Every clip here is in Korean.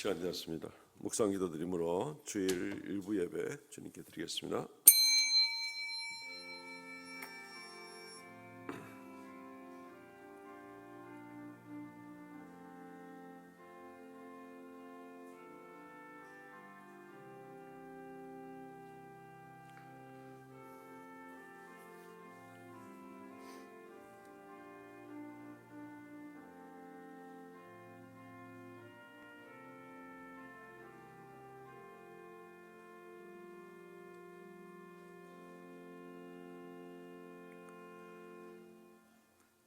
시간이 되었습니다. 묵상 기도 드림으로 주일 일부 예배 주님께 드리겠습니다.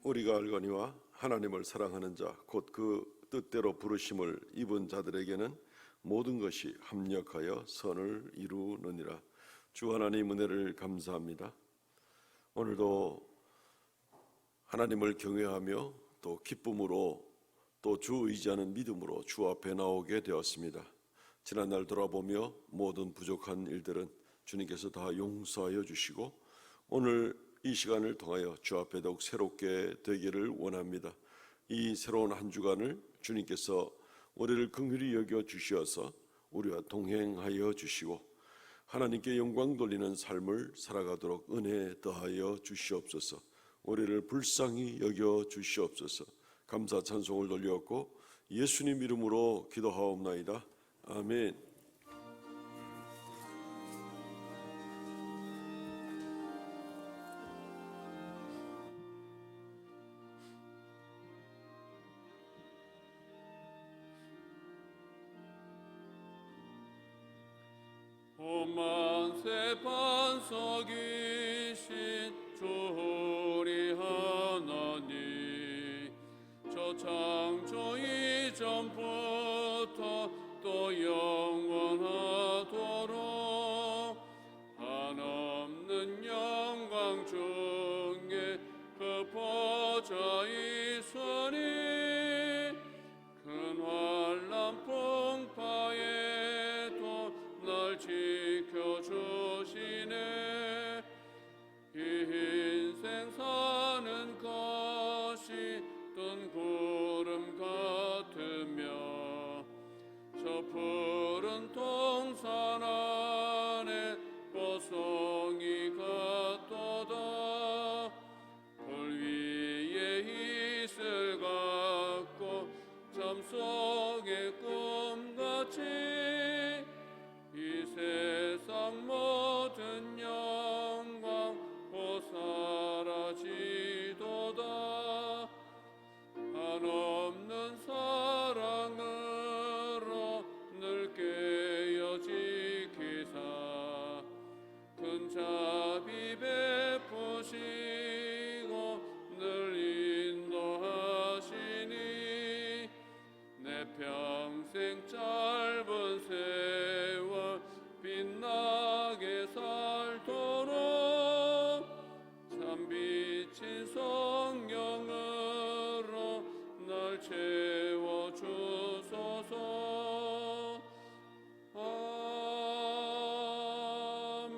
우리가 알거니와 하나님을 사랑하는 자 곧 그 뜻대로 부르심을 입은 자들에게는 모든 것이 합력하여 선을 이루느니라. 주 하나님 은혜를 감사합니다. 오늘도 하나님을 경외하며 또 기쁨으로 또 주 의지하는 믿음으로 주 앞에 나오게 되었습니다. 지난날 돌아보며 모든 부족한 일들은 주님께서 다 용서하여 주시고 오늘 이 시간을 통하여 주 앞에 더욱 새롭게 되기를 원합니다. 이 새로운 한 주간을 주님께서 우리를 긍휼히 여겨 주시어서 우리와 동행하여 주시고 하나님께 영광 돌리는 삶을 살아가도록 은혜 더하여 주시옵소서. 우리를 불쌍히 여겨 주시옵소서. 감사 찬송을 돌리었고 예수님 이름으로 기도하옵나이다. 아멘. 만세 반석이신 주 우리 하나님, 저 창조 이전부터 또 영원하도록 한없는 영광 중에 그 보좌 있으니 큰 환난 풍파에도 날 지켜주시네. 인생 사는 것이 뜬 구름 같으며 저 푸른 동산 안에 보송이 같도다. 불 위에 이슬 같고 잠 속의 꿈같이 이 세상 모든 영광 보사라지도다. 한없는 사랑으로 늘 깨어 지키사 큰 자비 베푸시고 늘 인도하시니 내 평생 짧은 세월 빛나게 살도록 참 비친 성령으로 날 채워주소서. 아멘.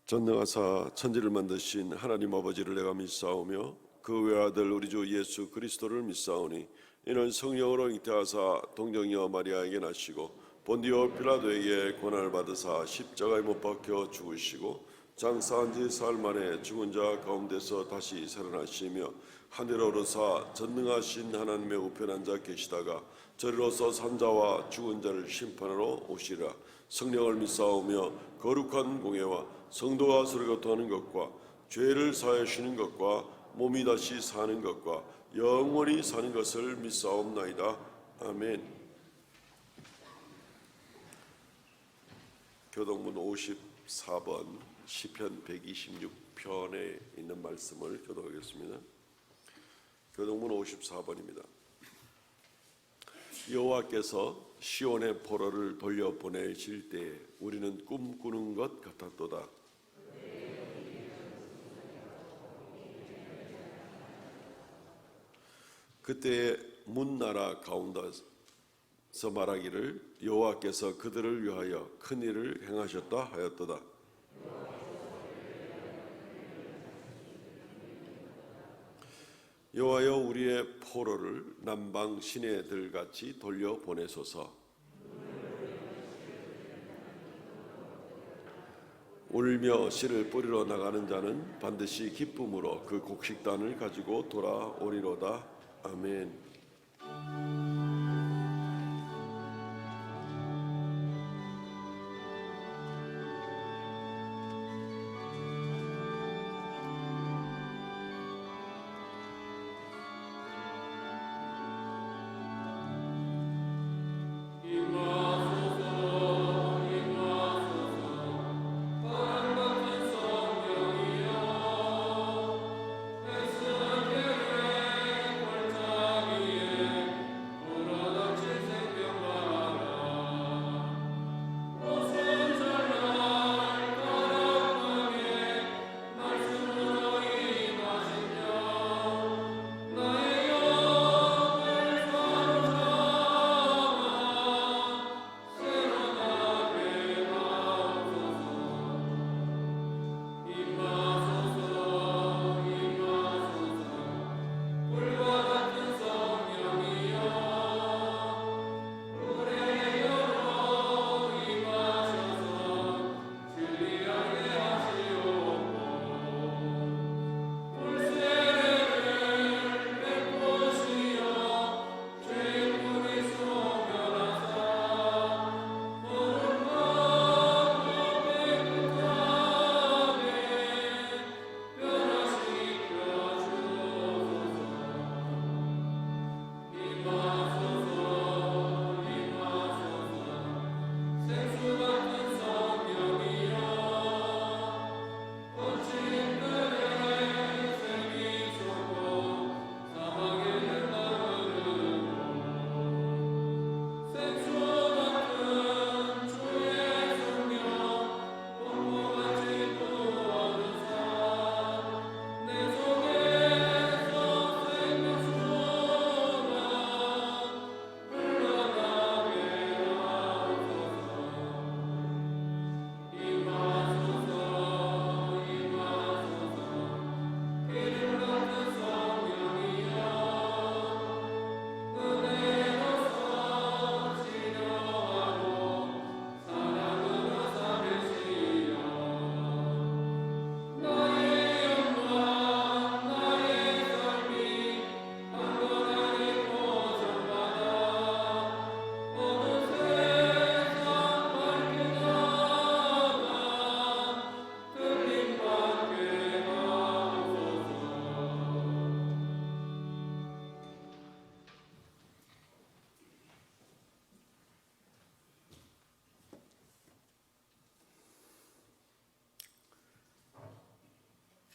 전능하사 천지를 만드신 하나님 아버지를 내가 믿사오며 그 외아들 우리 주 예수 그리스도를 믿사오니 이는 성령으로 잉태하사 동정녀 마리아에게 나시고 본디오 빌라도에게 고난을 받으사 십자가에 못 박혀 죽으시고 장사한 지 사흘 만에 죽은 자 가운데서 다시 살아나시며 하늘에 오르사 전능하신 하나님의 우편에 앉아 계시다가 저리로서 산자와 죽은 자를 심판하러 오시리라. 성령을 믿사오며 거룩한 공예와 성도가 서로 교통하는 것과 죄를 사하여 주시는 것과 몸이 다시 사는 것과 영원히 사는 것을 믿사옵나이다. 아멘. 교동문 54번 시편 126편에 있는 말씀을 교독하겠습니다. 교동문 54번입니다. 여호와께서 시온의 포로를 돌려보내실 때에 우리는 꿈꾸는 것 같았도다. 그때에 문나라 가운데서 말하기를 여호와께서 그들을 위하여 큰 일을 행하셨다 하였도다. 여호와여 우리의 포로를 남방 시내들같이 돌려 보내소서. 울며 씨를 뿌리러 나가는 자는 반드시 기쁨으로 그 곡식단을 가지고 돌아오리로다. 아멘.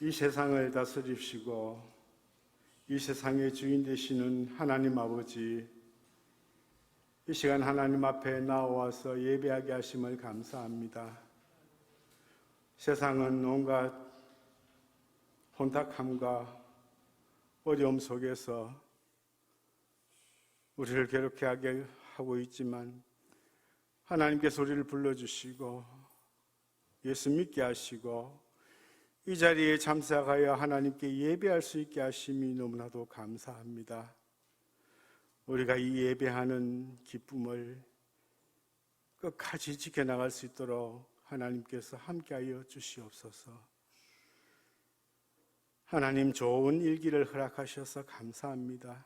이 세상을 다스리시고 이 세상의 주인 되시는 하나님 아버지, 이 시간 하나님 앞에 나와서 예배하게 하심을 감사합니다. 세상은 온갖 혼탁함과 어려움 속에서 우리를 괴롭게 하게 하고 있지만 하나님께서 우리를 불러주시고 예수 믿게 하시고 이 자리에 참석하여 하나님께 예배할 수 있게 하심이 너무나도 감사합니다. 우리가 이 예배하는 기쁨을 끝까지 지켜나갈 수 있도록 하나님께서 함께하여 주시옵소서. 하나님 좋은 일기를 허락하셔서 감사합니다.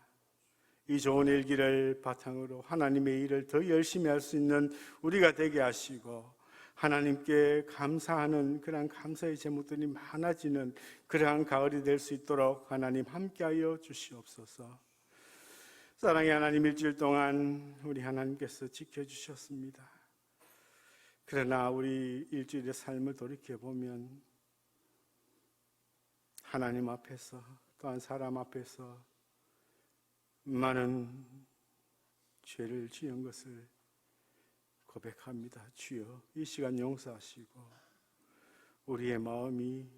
이 좋은 일기를 바탕으로 하나님의 일을 더 열심히 할 수 있는 우리가 되게 하시고 하나님께 감사하는 그러한 감사의 제목들이 많아지는 그러한 가을이 될 수 있도록 하나님 함께하여 주시옵소서. 사랑의 하나님, 일주일 동안 우리 하나님께서 지켜주셨습니다. 그러나 우리 일주일의 삶을 돌이켜보면 하나님 앞에서 또한 사람 앞에서 많은 죄를 지은 것을 고백합니다. 주여, 이 시간 용서하시고 우리의 마음이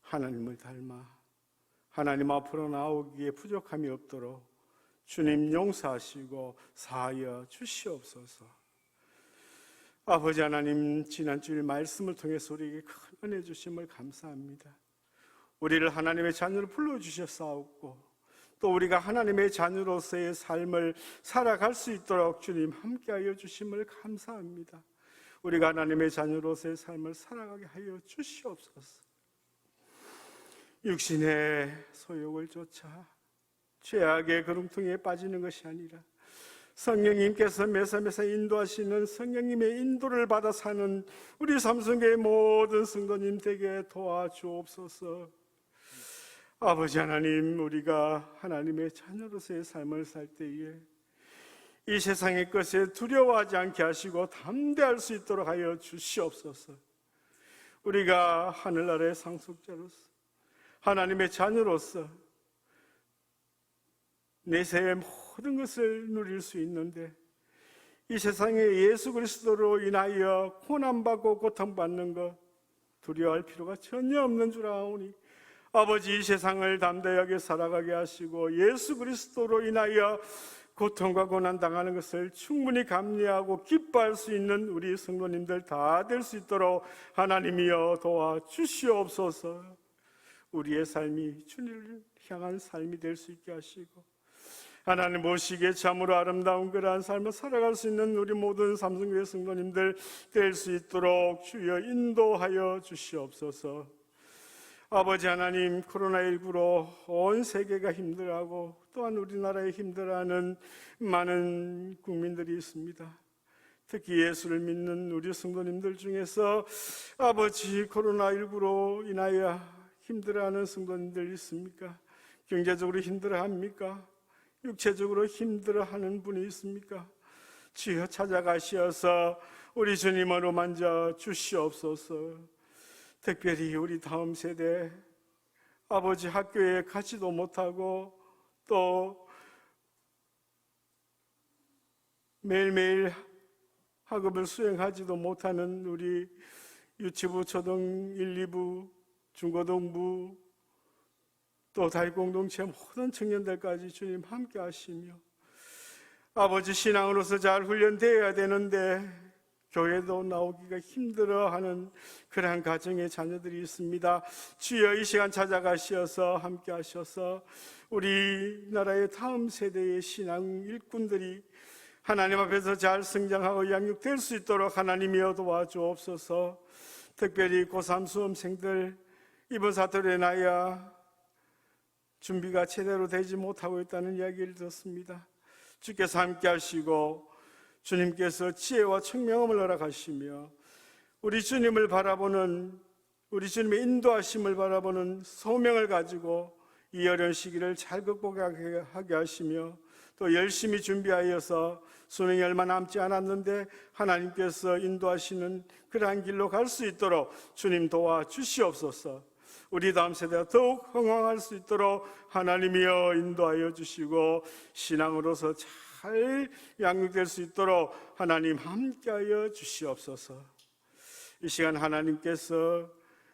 하나님을 닮아 하나님 앞으로 나오기에 부족함이 없도록 주님 용서하시고 사하여 주시옵소서. 아버지 하나님, 지난 주일 말씀을 통해서 우리에게 큰 은혜 주심을 감사합니다. 우리를 하나님의 자녀로 불러주셨사옵고 또 우리가 하나님의 자녀로서의 삶을 살아갈 수 있도록 주님 함께하여 주심을 감사합니다. 우리가 하나님의 자녀로서의 삶을 살아가게 하여 주시옵소서. 육신의 소욕을 쫓아 죄악의 그rum통에 빠지는 것이 아니라 성령님께서 매사매사 인도하시는 성령님의 인도를 받아 사는 우리 삼성교회 모든 성도님 되게 도와주옵소서. 아버지 하나님, 우리가 하나님의 자녀로서의 삶을 살 때에 이 세상의 것에 두려워하지 않게 하시고 담대할 수 있도록 하여 주시옵소서. 우리가 하늘나라의 상속자로서 하나님의 자녀로서 내세의 모든 것을 누릴 수 있는데 이 세상에 예수 그리스도로 인하여 고난받고 고통받는 것 두려워할 필요가 전혀 없는 줄 아오니 아버지, 이 세상을 담대하게 살아가게 하시고 예수 그리스도로 인하여 고통과 고난 당하는 것을 충분히 감내하고 기뻐할 수 있는 우리 성도님들 다 될 수 있도록 하나님이여 도와주시옵소서. 우리의 삶이 주님을 향한 삶이 될 수 있게 하시고 하나님 보시기에 참으로 아름다운 그러한 삶을 살아갈 수 있는 우리 모든 삼성교회 성도님들 될 수 있도록 주여 인도하여 주시옵소서. 아버지 하나님, 코로나19로 온 세계가 힘들어하고 또한 우리나라에 힘들어하는 많은 국민들이 있습니다. 특히 예수를 믿는 우리 성도님들 중에서 아버지 코로나19로 인하여 힘들어하는 성도님들 있습니까? 경제적으로 힘들어합니까? 육체적으로 힘들어하는 분이 있습니까? 주여 찾아가시어서 우리 주님으로 만져 주시옵소서. 특별히 우리 다음 세대 아버지 학교에 가지도 못하고 또 매일매일 학업을 수행하지도 못하는 우리 유치부, 초등 1, 2부, 중고등부 또 다육공동체 모든 청년들까지 주님 함께 하시며 아버지 신앙으로서 잘 훈련되어야 되는데 교회도 나오기가 힘들어하는 그러한 가정의 자녀들이 있습니다. 주여 이 시간 찾아가시어서 함께 하셔서 우리나라의 다음 세대의 신앙 일꾼들이 하나님 앞에서 잘 성장하고 양육될 수 있도록 하나님이여 도와주옵소서. 특별히 고3 수험생들 이번 사태로 인하여 준비가 제대로 되지 못하고 있다는 이야기를 듣습니다. 주께서 함께 하시고 주님께서 지혜와 청명함을 허락하시며 우리 주님을 바라보는 우리 주님의 인도하심을 바라보는 소명을 가지고 이 어려운 시기를 잘 극복하게 하시며 또 열심히 준비하여서 수능이 얼마 남지 않았는데 하나님께서 인도하시는 그러한 길로 갈 수 있도록 주님 도와주시옵소서. 우리 다음 세대가 더욱 흥황할 수 있도록 하나님이여 인도하여 주시고 신앙으로서 잘 양육될 수 있도록 하나님 함께하여 주시옵소서. 이 시간 하나님께서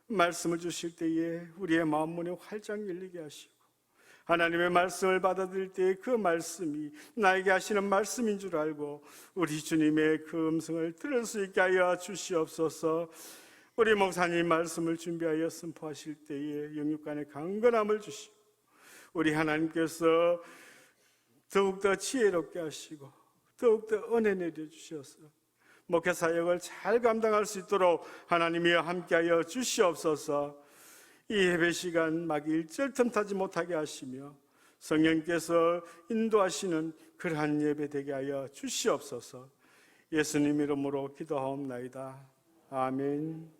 말씀을 주실 때에 우리의 마음 문이 활짝 열리게 하시고 하나님의 말씀을 받아들일 때에 그 말씀이 나에게 하시는 말씀인 줄 알고 우리 주님의 그 음성을 들을 수 있게 하여 주시옵소서. 우리 목사님 말씀을 준비하여 선포하실 때에 영육간의 강건함을 주시고 우리 하나님께서 더욱더 지혜롭게 하시고 더욱더 은혜 내려주셔서 목회 사역을 잘 감당할 수 있도록 하나님이여 함께하여 주시옵소서. 이 예배 시간 막 일절 틈타지 못하게 하시며 성령께서 인도하시는 그러한 예배 되게 하여 주시옵소서. 예수님 이름으로 기도하옵나이다. 아멘.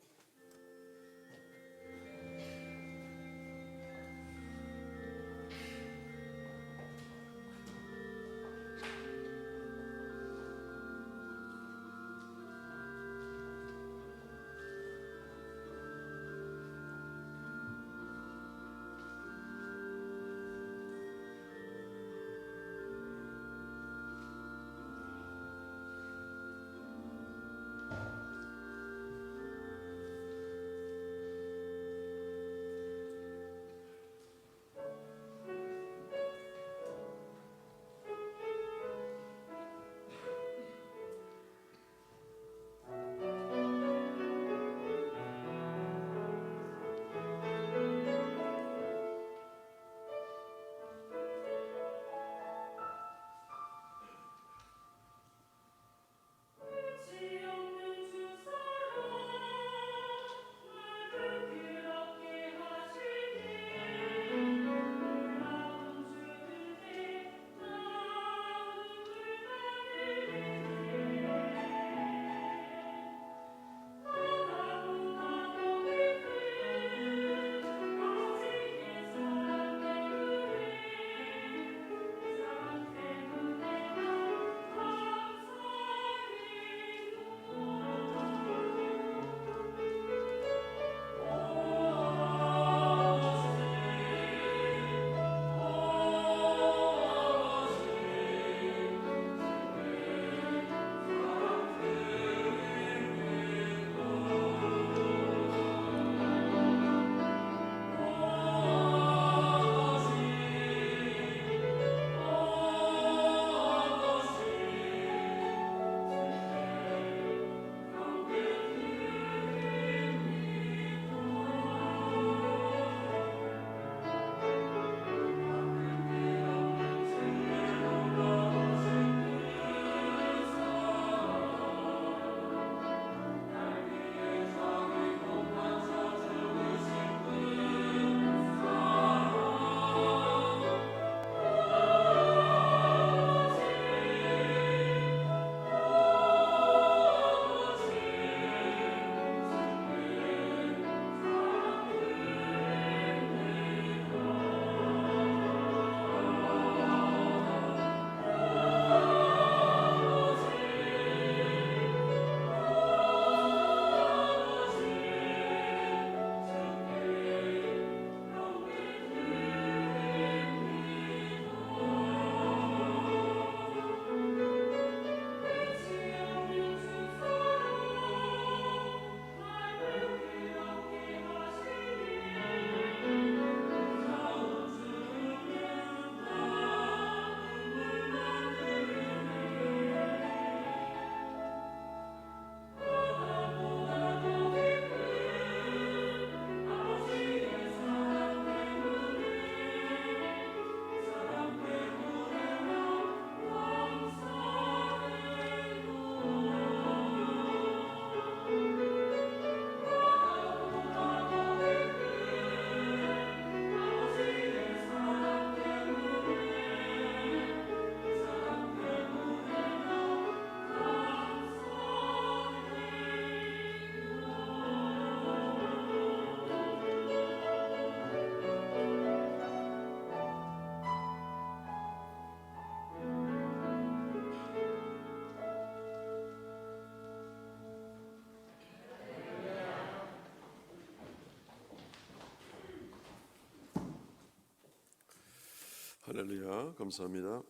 할렐루야, 감사합니다.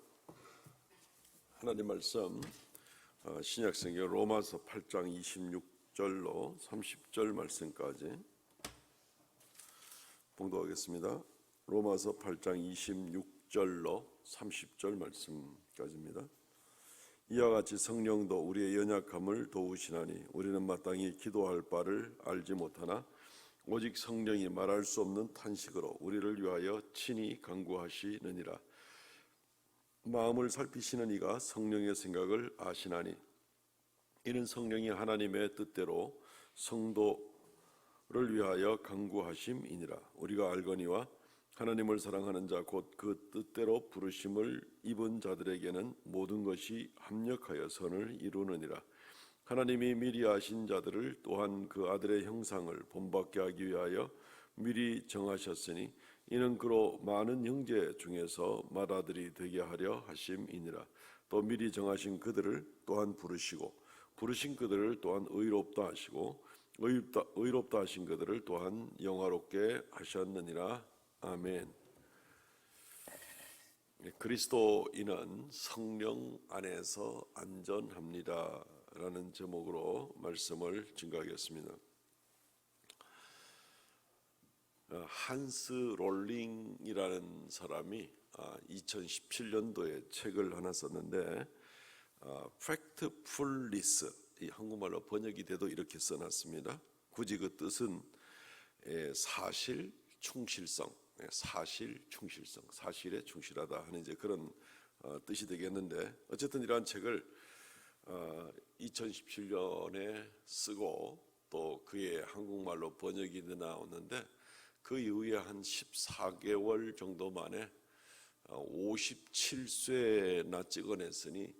하나님 말씀 신약성경 로마서 8장 26절로 30절 말씀까지 봉독하겠습니다. 로마서 8장 26절로 30절 말씀까지입니다. 이와 같이 성령도 우리의 연약함을 도우시나니 우리는 마땅히 기도할 바를 알지 못하나 오직 성령이 말할 수 없는 탄식으로 우리를 위하여 친히 간구하시느니라. 마음을 살피시는 이가 성령의 생각을 아시나니 이는 성령이 하나님의 뜻대로 성도를 위하여 간구하심이니라. 우리가 알거니와 하나님을 사랑하는 자 곧 그 뜻대로 부르심을 입은 자들에게는 모든 것이 합력하여 선을 이루느니라. 하나님이 미리 아신 자들을 또한 그 아들의 형상을 본받게 하기 위하여 미리 정하셨으니 이는 그로 많은 형제 중에서 맏아들이 되게 하려 하심이니라. 또 미리 정하신 그들을 또한 부르시고 부르신 그들을 또한 의롭다 하시고 의롭다 하신 그들을 또한 영화롭게 하셨느니라. 아멘. 그리스도인은 성령 안에서 안전합니다 라는 제목으로 말씀을 증거하겠습니다. 한스 롤링이라는 사람이 2017년도에 책을 하나 썼는데 Factfulness, 이 한국말로 번역이 돼도 이렇게 써놨습니다. 굳이 그 뜻은 사실 충실성, 사실에 충실하다 하는 이제 그런 뜻이 되겠는데, 어쨌든 이러한 책을 2017년에 쓰고 또 그의 한국말로 번역이 나오는데 그 이후에 한 14개월 정도 만에 57쇄나 찍어냈으니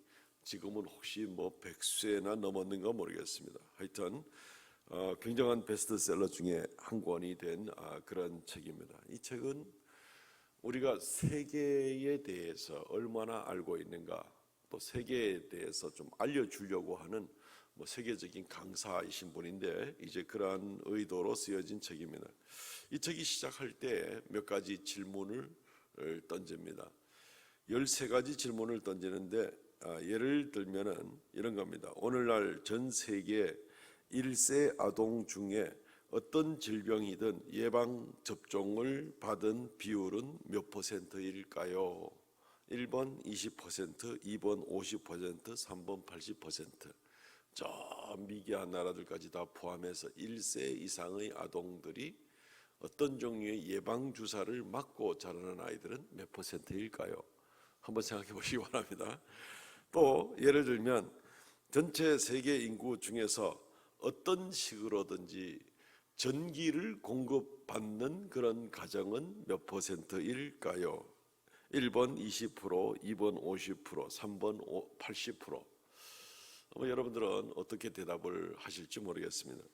지금은 혹시 뭐 100쇄나 넘었는가 모르겠습니다. 하여튼 굉장한 베스트셀러 중에 한 권이 된 그런 책입니다. 이 책은 우리가 세계에 대해서 얼마나 알고 있는가, 또 세계에 대해서 좀 알려주려고 하는 세계적인 강사이신 분인데 이제 그러한 의도로 쓰여진 책입니다. 이 책이 시작할 때 몇 가지 질문을 던집니다. 13가지 질문을 던지는데 예를 들면은 이런 겁니다. 오늘날 전 세계 1세 아동 중에 어떤 질병이든 예방 접종을 받은 비율은 몇 %일까요? 1번 20%, 2번 50%, 3번 80%. 저 미개한 나라들까지 다 포함해서 1세 이상의 아동들이 어떤 종류의 예방주사를 맞고 자라는 아이들은 몇 %일까요? 한번 생각해 보시기 바랍니다. 또 예를 들면 전체 세계 인구 중에서 어떤 식으로든지 전기를 공급받는 그런 가정은 몇 %일까요? 1번 20%, 2번 50%, 3번 80%. 여러분들은 어떻게 대답을 하실지 모르겠습니다.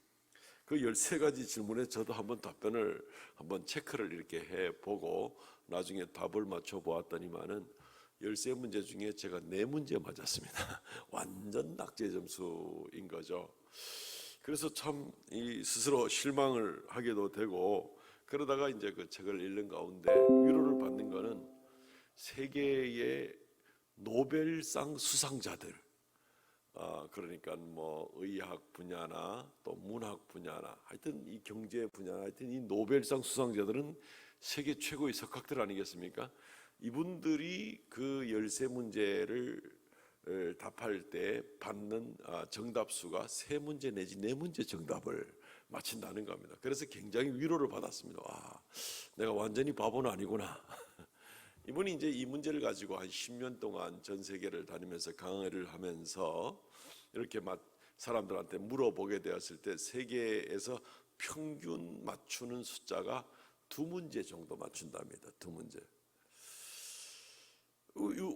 그 13가지 질문에 저도 한번 답변을 한번 체크를 이렇게 해보고 나중에 답을 맞춰보았더니만은 13문제 중에 제가 4문제 맞았습니다. 완전 낙제 점수인 거죠. 그래서 참 스스로 실망을 하게도 되고, 그러다가 이제 그 책을 읽는 가운데 위로를 받는 거는 세계의 노벨상 수상자들, 그러니까 뭐 의학 분야나 또 문학 분야나 하여튼 이 경제 분야나 하여튼 이 노벨상 수상자들은 세계 최고의 석학들 아니겠습니까? 이분들이 그 13문제를 답할 때 받는 정답수가 3문제 내지 4문제 정답을 맞힌다는 겁니다. 그래서 굉장히 위로를 받았습니다. 와, 내가 완전히 바보는 아니구나. 이분이 이제 이 문제를 가지고 한 10년 동안 전 세계를 다니면서 강의를 하면서 이렇게 사람들한테 물어보게 되었을 때 세계에서 평균 맞추는 숫자가 2문제 정도 맞춘답니다. 2문제.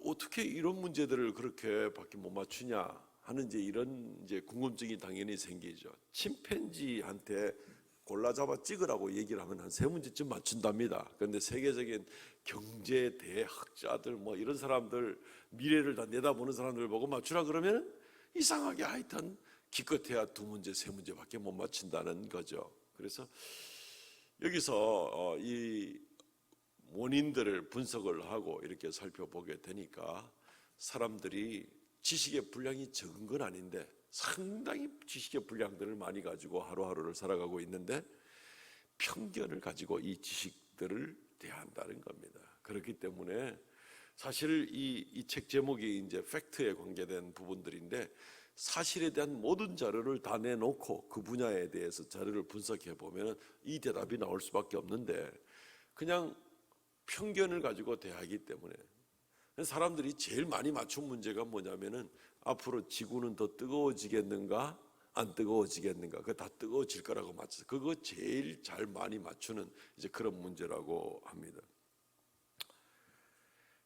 어떻게 이런 문제들을 그렇게밖에 못 맞추냐 하는 이런 궁금증이 당연히 생기죠. 침팬지한테 골라 잡아 찍으라고 얘기를 하면 한 3문제쯤 맞춘답니다. 그런데 세계적인 경제 대학자들 뭐 이런 사람들, 미래를 다 내다보는 사람들 보고 맞추라 그러면 이상하게 하여튼 기껏해야 2문제, 3문제밖에 못 맞춘다는 거죠. 그래서 여기서 이 원인들을 분석을 하고 이렇게 살펴보게 되니까 사람들이 지식의 분량이 적은 건 아닌데 상당히 지식의 분량들을 많이 가지고 하루하루를 살아가고 있는데 편견을 가지고 이 지식들을 대한다는 겁니다. 그렇기 때문에 사실 이 책 제목이 이제 팩트에 관계된 부분들인데 사실에 대한 모든 자료를 다 내놓고 그 분야에 대해서 자료를 분석해 보면 이 대답이 나올 수밖에 없는데 그냥 편견을 가지고 대하기 때문에 사람들이 제일 많이 맞춘 문제가 뭐냐면은 앞으로 지구는 더 뜨거워지겠는가 안 뜨거워지겠는가 그거 다 뜨거워질 거라고 맞춰서 그거 제일 잘 많이 맞추는 이제 그런 문제라고 합니다.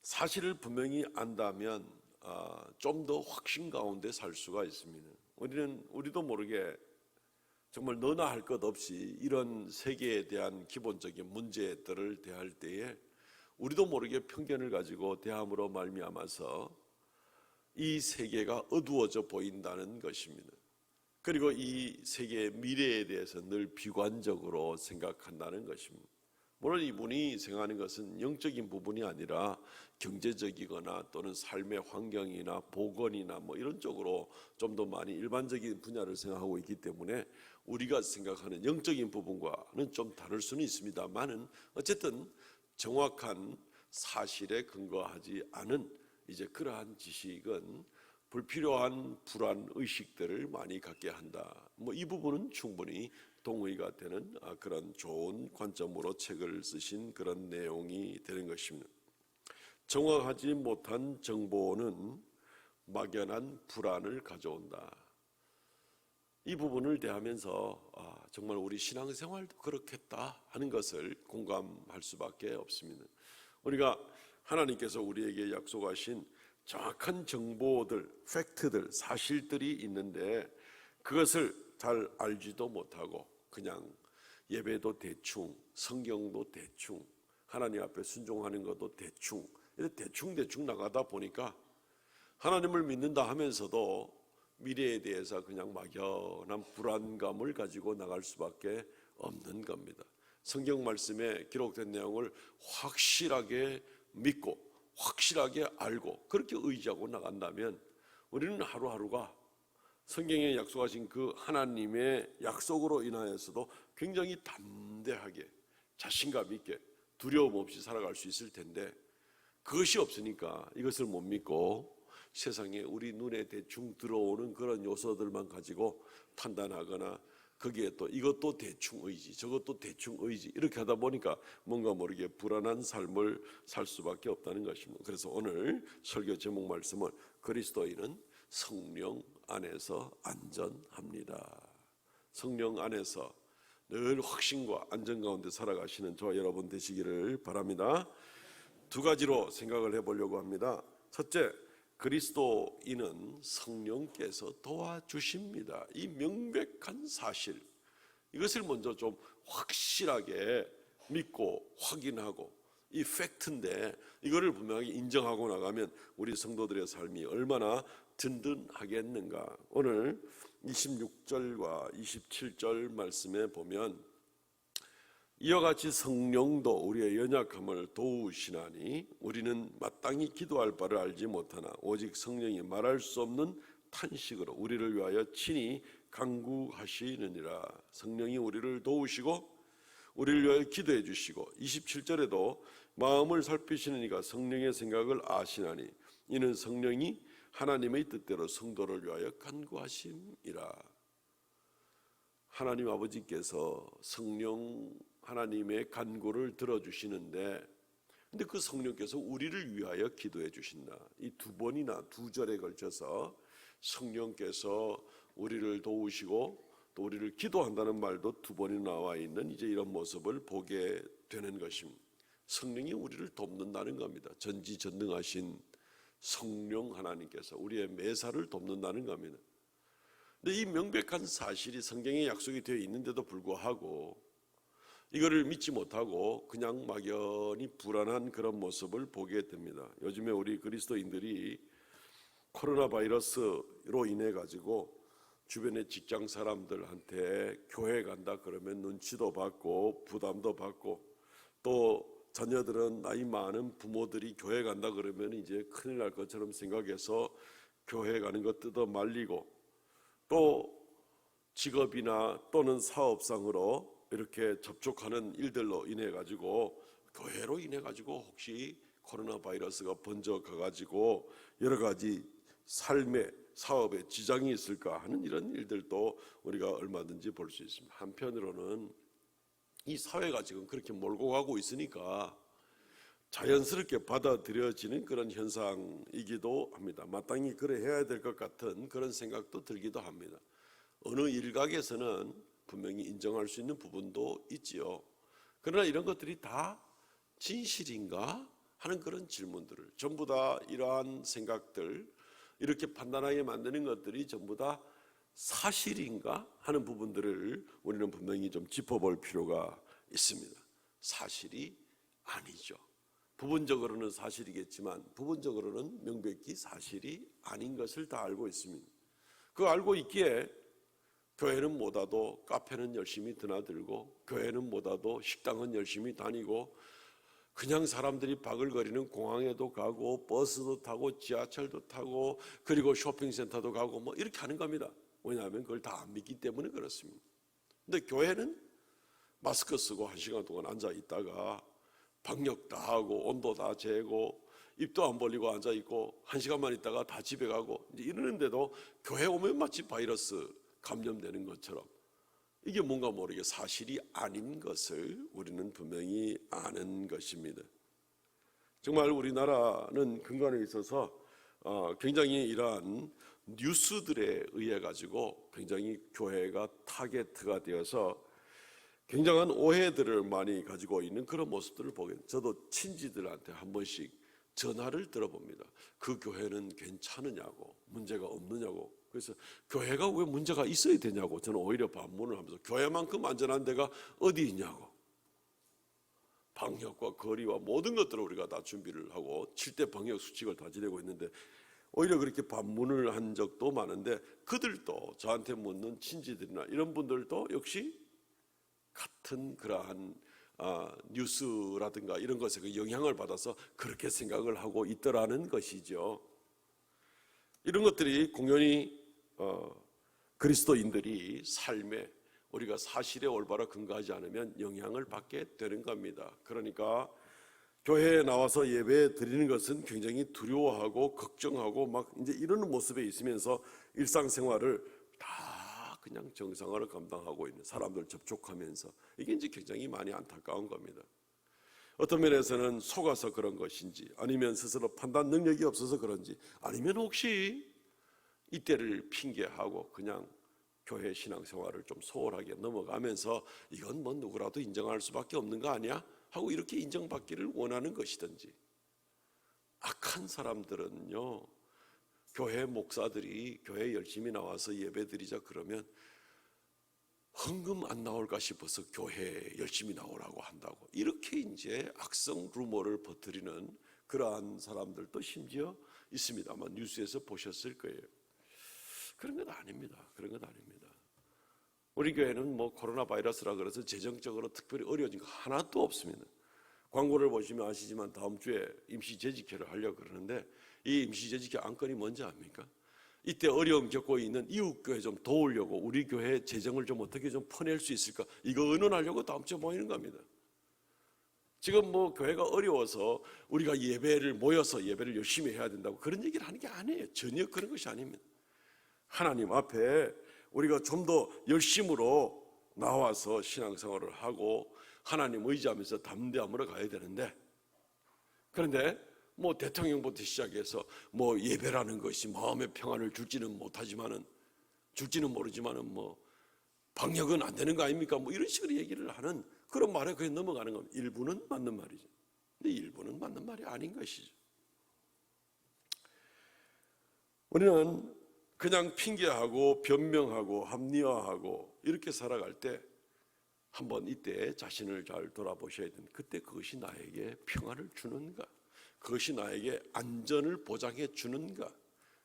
사실을 분명히 안다면 좀 더 확신 가운데 살 수가 있습니다. 우리도 모르게 정말 너나 할 것 없이 이런 세계에 대한 기본적인 문제들을 대할 때에 우리도 모르게 편견을 가지고 대함으로 말미암아서 이 세계가 어두워져 보인다는 것입니다. 그리고 이 세계의 미래에 대해서 늘 비관적으로 생각한다는 것입니다. 물론 이분이 생각하는 것은 영적인 부분이 아니라 경제적이거나 또는 삶의 환경이나 보건이나 뭐 이런 쪽으로 좀 더 많이 일반적인 분야를 생각하고 있기 때문에 우리가 생각하는 영적인 부분과는 좀 다를 수는 있습니다만은 어쨌든 정확한 사실에 근거하지 않은 이제 그러한 지식은 불필요한 불안 의식들을 많이 갖게 한다. 뭐 이 부분은 충분히 동의가 되는 그런 좋은 관점으로 책을 쓰신 그런 내용이 되는 것입니다. 정확하지 못한 정보는 막연한 불안을 가져온다. 이 부분을 대하면서 정말 우리 신앙생활도 그렇겠다 하는 것을 공감할 수밖에 없습니다. 우리가 하나님께서 우리에게 약속하신 정확한 정보들, 팩트들, 사실들이 있는데 그것을 잘 알지도 못하고 그냥 예배도 대충, 성경도 대충, 하나님 앞에 순종하는 것도 대충 대충 나가다 보니까 하나님을 믿는다 하면서도 미래에 대해서 그냥 막연한 불안감을 가지고 나갈 수밖에 없는 겁니다. 성경 말씀에 기록된 내용을 확실하게 믿고 확실하게 알고 그렇게 의지하고 나간다면 우리는 하루하루가 성경에 약속하신 그 하나님의 약속으로 인하여서도 굉장히 담대하게 자신감 있게 두려움 없이 살아갈 수 있을 텐데 그것이 없으니까 이것을 못 믿고 세상에 우리 눈에 대충 들어오는 그런 요소들만 가지고 판단하거나 거기에 또 이것도 대충 의지 저것도 대충 의지 이렇게 하다 보니까 뭔가 모르게 불안한 삶을 살 수밖에 없다는 것입니다. 그래서 오늘 설교 제목 말씀은 그리스도인은 성령 안에서 안전합니다. 성령 안에서 늘 확신과 안전 가운데 살아가시는 저와 여러분 되시기를 바랍니다. 두 가지로 생각을 해보려고 합니다. 첫째, 그리스도인은 성령께서 도와주십니다. 이 명백한 사실 이것을 먼저 좀 확실하게 믿고 확인하고 이 팩트인데 이거를 분명히 인정하고 나가면 우리 성도들의 삶이 얼마나 든든하겠는가. 오늘 26절과 27절 말씀에 보면 이와 같이 성령도 우리의 연약함을 도우시나니 우리는 마땅히 기도할 바를 알지 못하나 오직 성령이 말할 수 없는 탄식으로 우리를 위하여 친히 간구하시느니라. 성령이 우리를 도우시고 우리를 위하여 기도해 주시고 27절에도 마음을 살피시는 이가 성령의 생각을 아시나니 이는 성령이 하나님의 뜻대로 성도를 위하여 간구하심이라. 하나님 아버지께서 성령 하나님의 간구를 들어주시는데 근데 그 성령께서 우리를 위하여 기도해 주신다. 이 두 번이나 두 절에 걸쳐서 성령께서 우리를 도우시고 또 우리를 기도한다는 말도 두 번이 나와 있는 이제 이런 모습을 보게 되는 것입니다. 성령이 우리를 돕는다는 겁니다. 전지전능하신 성령 하나님께서 우리의 매사를 돕는다는 겁니다. 근데 이 명백한 사실이 성경에 약속이 되어 있는데도 불구하고 이거를 믿지 못하고 그냥 막연히 불안한 그런 모습을 보게 됩니다. 요즘에 우리 그리스도인들이 코로나 바이러스로 인해 가지고 주변의 직장 사람들한테 교회 간다 그러면 눈치도 받고 부담도 받고 또 자녀들은 나이 많은 부모들이 교회 간다 그러면 이제 큰일 날 것처럼 생각해서 교회 가는 거 뜯어 말리고, 또 직업이나 또는 사업상으로 이렇게 접촉하는 일들로 인해 가지고, 교회로 인해 가지고 혹시 코로나 바이러스가 번져가 가지고 여러 가지 삶에 사업에 지장이 있을까 하는 이런 일들도 우리가 얼마든지 볼 수 있습니다. 한편으로는 이 사회가 지금 그렇게 몰고 가고 있으니까 자연스럽게 받아들여지는 그런 현상이기도 합니다. 마땅히 그래 해야 될 것 같은 그런 생각도 들기도 합니다. 어느 일각에서는 분명히 인정할 수 있는 부분도 있지요. 그러나 이런 것들이 다 진실인가 하는 그런 질문들을, 전부 다 이러한 생각들, 이렇게 판단하게 만드는 것들이 전부 다 사실인가 하는 부분들을 우리는 분명히 좀 짚어볼 필요가 있습니다. 사실이 아니죠. 부분적으로는 사실이겠지만 부분적으로는 명백히 사실이 아닌 것을 다 알고 있습니다. 그거 알고 있기에 교회는 못 와도 카페는 열심히 드나들고, 교회는 못 와도 식당은 열심히 다니고, 그냥 사람들이 바글거리는 공항에도 가고, 버스도 타고, 지하철도 타고, 그리고 쇼핑센터도 가고, 뭐 이렇게 하는 겁니다. 왜냐하면 그걸 다 안 믿기 때문에 그렇습니다. 근데 교회는 마스크 쓰고 1시간 동안 앉아 있다가 방역 다 하고 온도 다 재고 입도 안 벌리고 앉아 있고 1시간만 있다가 다 집에 가고 이제 이러는데도 교회 오면 마치 바이러스 감염되는 것처럼, 이게 뭔가 모르게 사실이 아닌 것을 우리는 분명히 아는 것입니다. 정말 우리나라는 근간에 있어서 굉장히 이러한 뉴스들에 의해 가지고 굉장히 교회가 타겟트가 되어서 굉장한 오해들을 많이 가지고 있는 그런 모습들을 보게 됩니다. 저도 친지들한테 한 번씩 전화를 들어봅니다. 그 교회는 괜찮으냐고, 문제가 없느냐고. 그래서 교회가 왜 문제가 있어야 되냐고 저는 오히려 반문을 하면서, 교회만큼 안전한 데가 어디 있냐고. 방역과 거리와 모든 것들을 우리가 다 준비를 하고 7대 방역 수칙을 다 지내고 있는데, 오히려 그렇게 반문을 한 적도 많은데, 그들도 저한테 묻는 친지들이나 이런 분들도 역시 같은 그러한 뉴스라든가 이런 것에 그 영향을 받아서 그렇게 생각을 하고 있더라는 것이죠. 이런 것들이 공연히 그리스도인들이 삶에 우리가 사실에 올바로 근거하지 않으면 영향을 받게 되는 겁니다. 그러니까 교회에 나와서 예배 드리는 것은 굉장히 두려워하고 걱정하고 막 이제 이러는 모습에 있으면서 일상생활을 다 그냥 정상화를 감당하고 있는 사람들 접촉하면서, 이게 이제 굉장히 많이 안타까운 겁니다. 어떤 면에서는 속아서 그런 것인지, 아니면 스스로 판단 능력이 없어서 그런지, 아니면 혹시 이때를 핑계하고 그냥 교회 신앙생활을 좀 소홀하게 넘어가면서 이건 뭐 누구라도 인정할 수밖에 없는 거 아니야? 하고 이렇게 인정받기를 원하는 것이든지, 악한 사람들은요, 교회 목사들이 교회 열심히 나와서 예배드리자 그러면 헌금 안 나올까 싶어서 교회 열심히 나오라고 한다고, 이렇게 이제 악성 루머를 퍼뜨리는 그러한 사람들도 심지어 있습니다. 아마 뉴스에서 보셨을 거예요. 그런 건 아닙니다. 그런 건 아닙니다. 우리 교회는 뭐 코로나 바이러스라 그래서 재정적으로 특별히 어려워진 거 하나도 없습니다. 광고를 보시면 아시지만 다음 주에 임시재직회를 하려고 그러는데, 이 임시재직회 안건이 뭔지 압니까? 이때 어려움 겪고 있는 이웃교회 좀 도우려고 우리 교회 재정을 좀 어떻게 좀 퍼낼 수 있을까, 이거 의논하려고 다음 주에 모이는 겁니다. 지금 뭐 교회가 어려워서 우리가 예배를 모여서 예배를 열심히 해야 된다고 그런 얘기를 하는 게 아니에요. 전혀 그런 것이 아닙니다. 하나님 앞에 우리가 좀 더 열심으로 나와서 신앙생활을 하고 하나님 의지하면서 담대함으로 가야 되는데, 그런데 뭐 대통령부터 시작해서 뭐 예배라는 것이 마음의 평안을 줄지는 모르지만은 뭐 방역은 안 되는 거 아닙니까? 뭐 이런 식으로 얘기를 하는 그런 말에 그냥 넘어가는 겁니다. 일부는 맞는 말이죠. 근데 일부는 맞는 말이 아닌 것이죠. 우리는 그냥 핑계하고 변명하고 합리화하고 이렇게 살아갈 때 한번 이때 자신을 잘 돌아보셔야 됩니다. 그때 그것이 나에게 평안을 주는가? 그것이 나에게 안전을 보장해 주는가?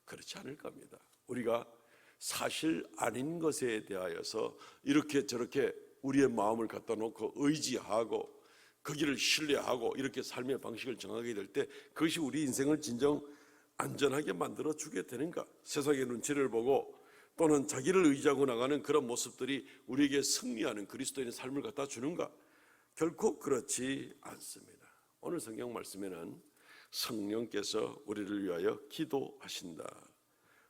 그렇지 않을 겁니다. 우리가 사실 아닌 것에 대하여서 이렇게 저렇게 우리의 마음을 갖다 놓고 의지하고 거기를 신뢰하고 이렇게 삶의 방식을 정하게 될 때 그것이 우리 인생을 진정 안전하게 만들어 주게 되는가? 세상의 눈치를 보고 또는 자기를 의지하고 나가는 그런 모습들이 우리에게 승리하는 그리스도인의 삶을 갖다 주는가? 결코 그렇지 않습니다. 오늘 성경 말씀에는 성령께서 우리를 위하여 기도하신다,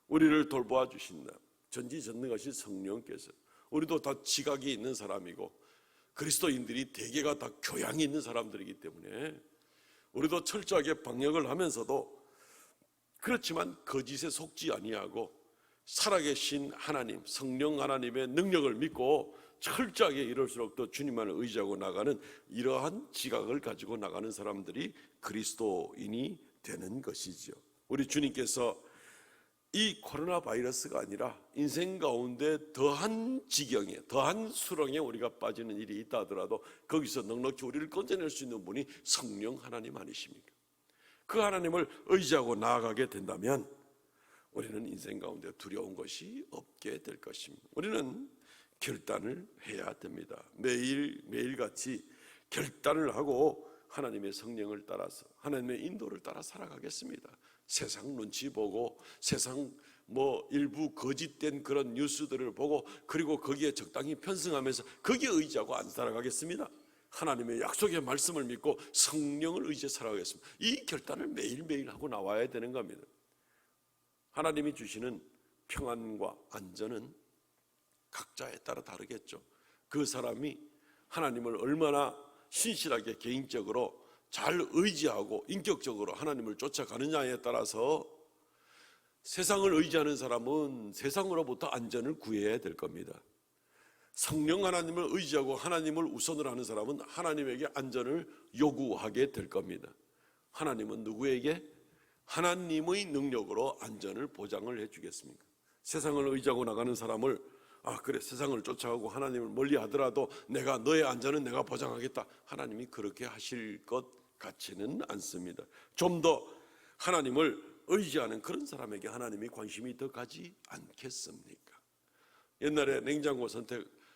우리를 돌보아 주신다, 전지전능하신 성령께서. 우리도 다 지각이 있는 사람이고 그리스도인들이 대개가 다 교양이 있는 사람들이기 때문에 우리도 철저하게 방역을 하면서도 그렇지만 거짓에 속지 아니하고 살아계신 하나님, 성령 하나님의 능력을 믿고 철저하게 이럴수록 더 주님만을 의지하고 나가는 이러한 지각을 가지고 나가는 사람들이 그리스도인이 되는 것이죠. 우리 주님께서 이 코로나 바이러스가 아니라 인생 가운데 더한 지경에, 더한 수렁에 우리가 빠지는 일이 있다 하더라도 거기서 넉넉히 우리를 건져낼 수 있는 분이 성령 하나님 아니십니까? 그 하나님을 의지하고 나아가게 된다면 우리는 인생 가운데 두려운 것이 없게 될 것입니다. 우리는 결단을 해야 됩니다. 매일같이 결단을 하고 하나님의 성령을 따라서 하나님의 인도를 따라 살아가겠습니다. 세상 눈치 보고 세상 일부 거짓된 그런 뉴스들을 보고 그리고 거기에 적당히 편승하면서 거기에 의지하고 안 살아가겠습니다. 하나님의 약속의 말씀을 믿고 성령을 의지해 살아가겠습니다. 이 결단을 매일매일 하고 나와야 되는 겁니다. 하나님이 주시는 평안과 안전은 각자에 따라 다르겠죠. 그 사람이 하나님을 얼마나 신실하게 개인적으로 잘 의지하고 인격적으로 하나님을 쫓아가느냐에 따라서 세상을 의지하는 사람은 세상으로부터 안전을 구해야 될 겁니다. 성령 하나님을 의지하고 하나님을 우선으로 하는 사람은 하나님에게 안전을 요구하게 될 겁니다. 하나님은 누구에게? 하나님의 능력으로 안전을 보장을 해주겠습니까? 세상을 의지하고 나가는 사람을 그래 세상을 쫓아가고 하나님을 멀리 하더라도 내가 너의 안전은 내가 보장하겠다. 하나님이 그렇게 하실 것 같지는 않습니다. 좀 더 하나님을 의지하는 그런 사람에게 하나님이 관심이 더 가지 않겠습니까? 옛날에 냉장고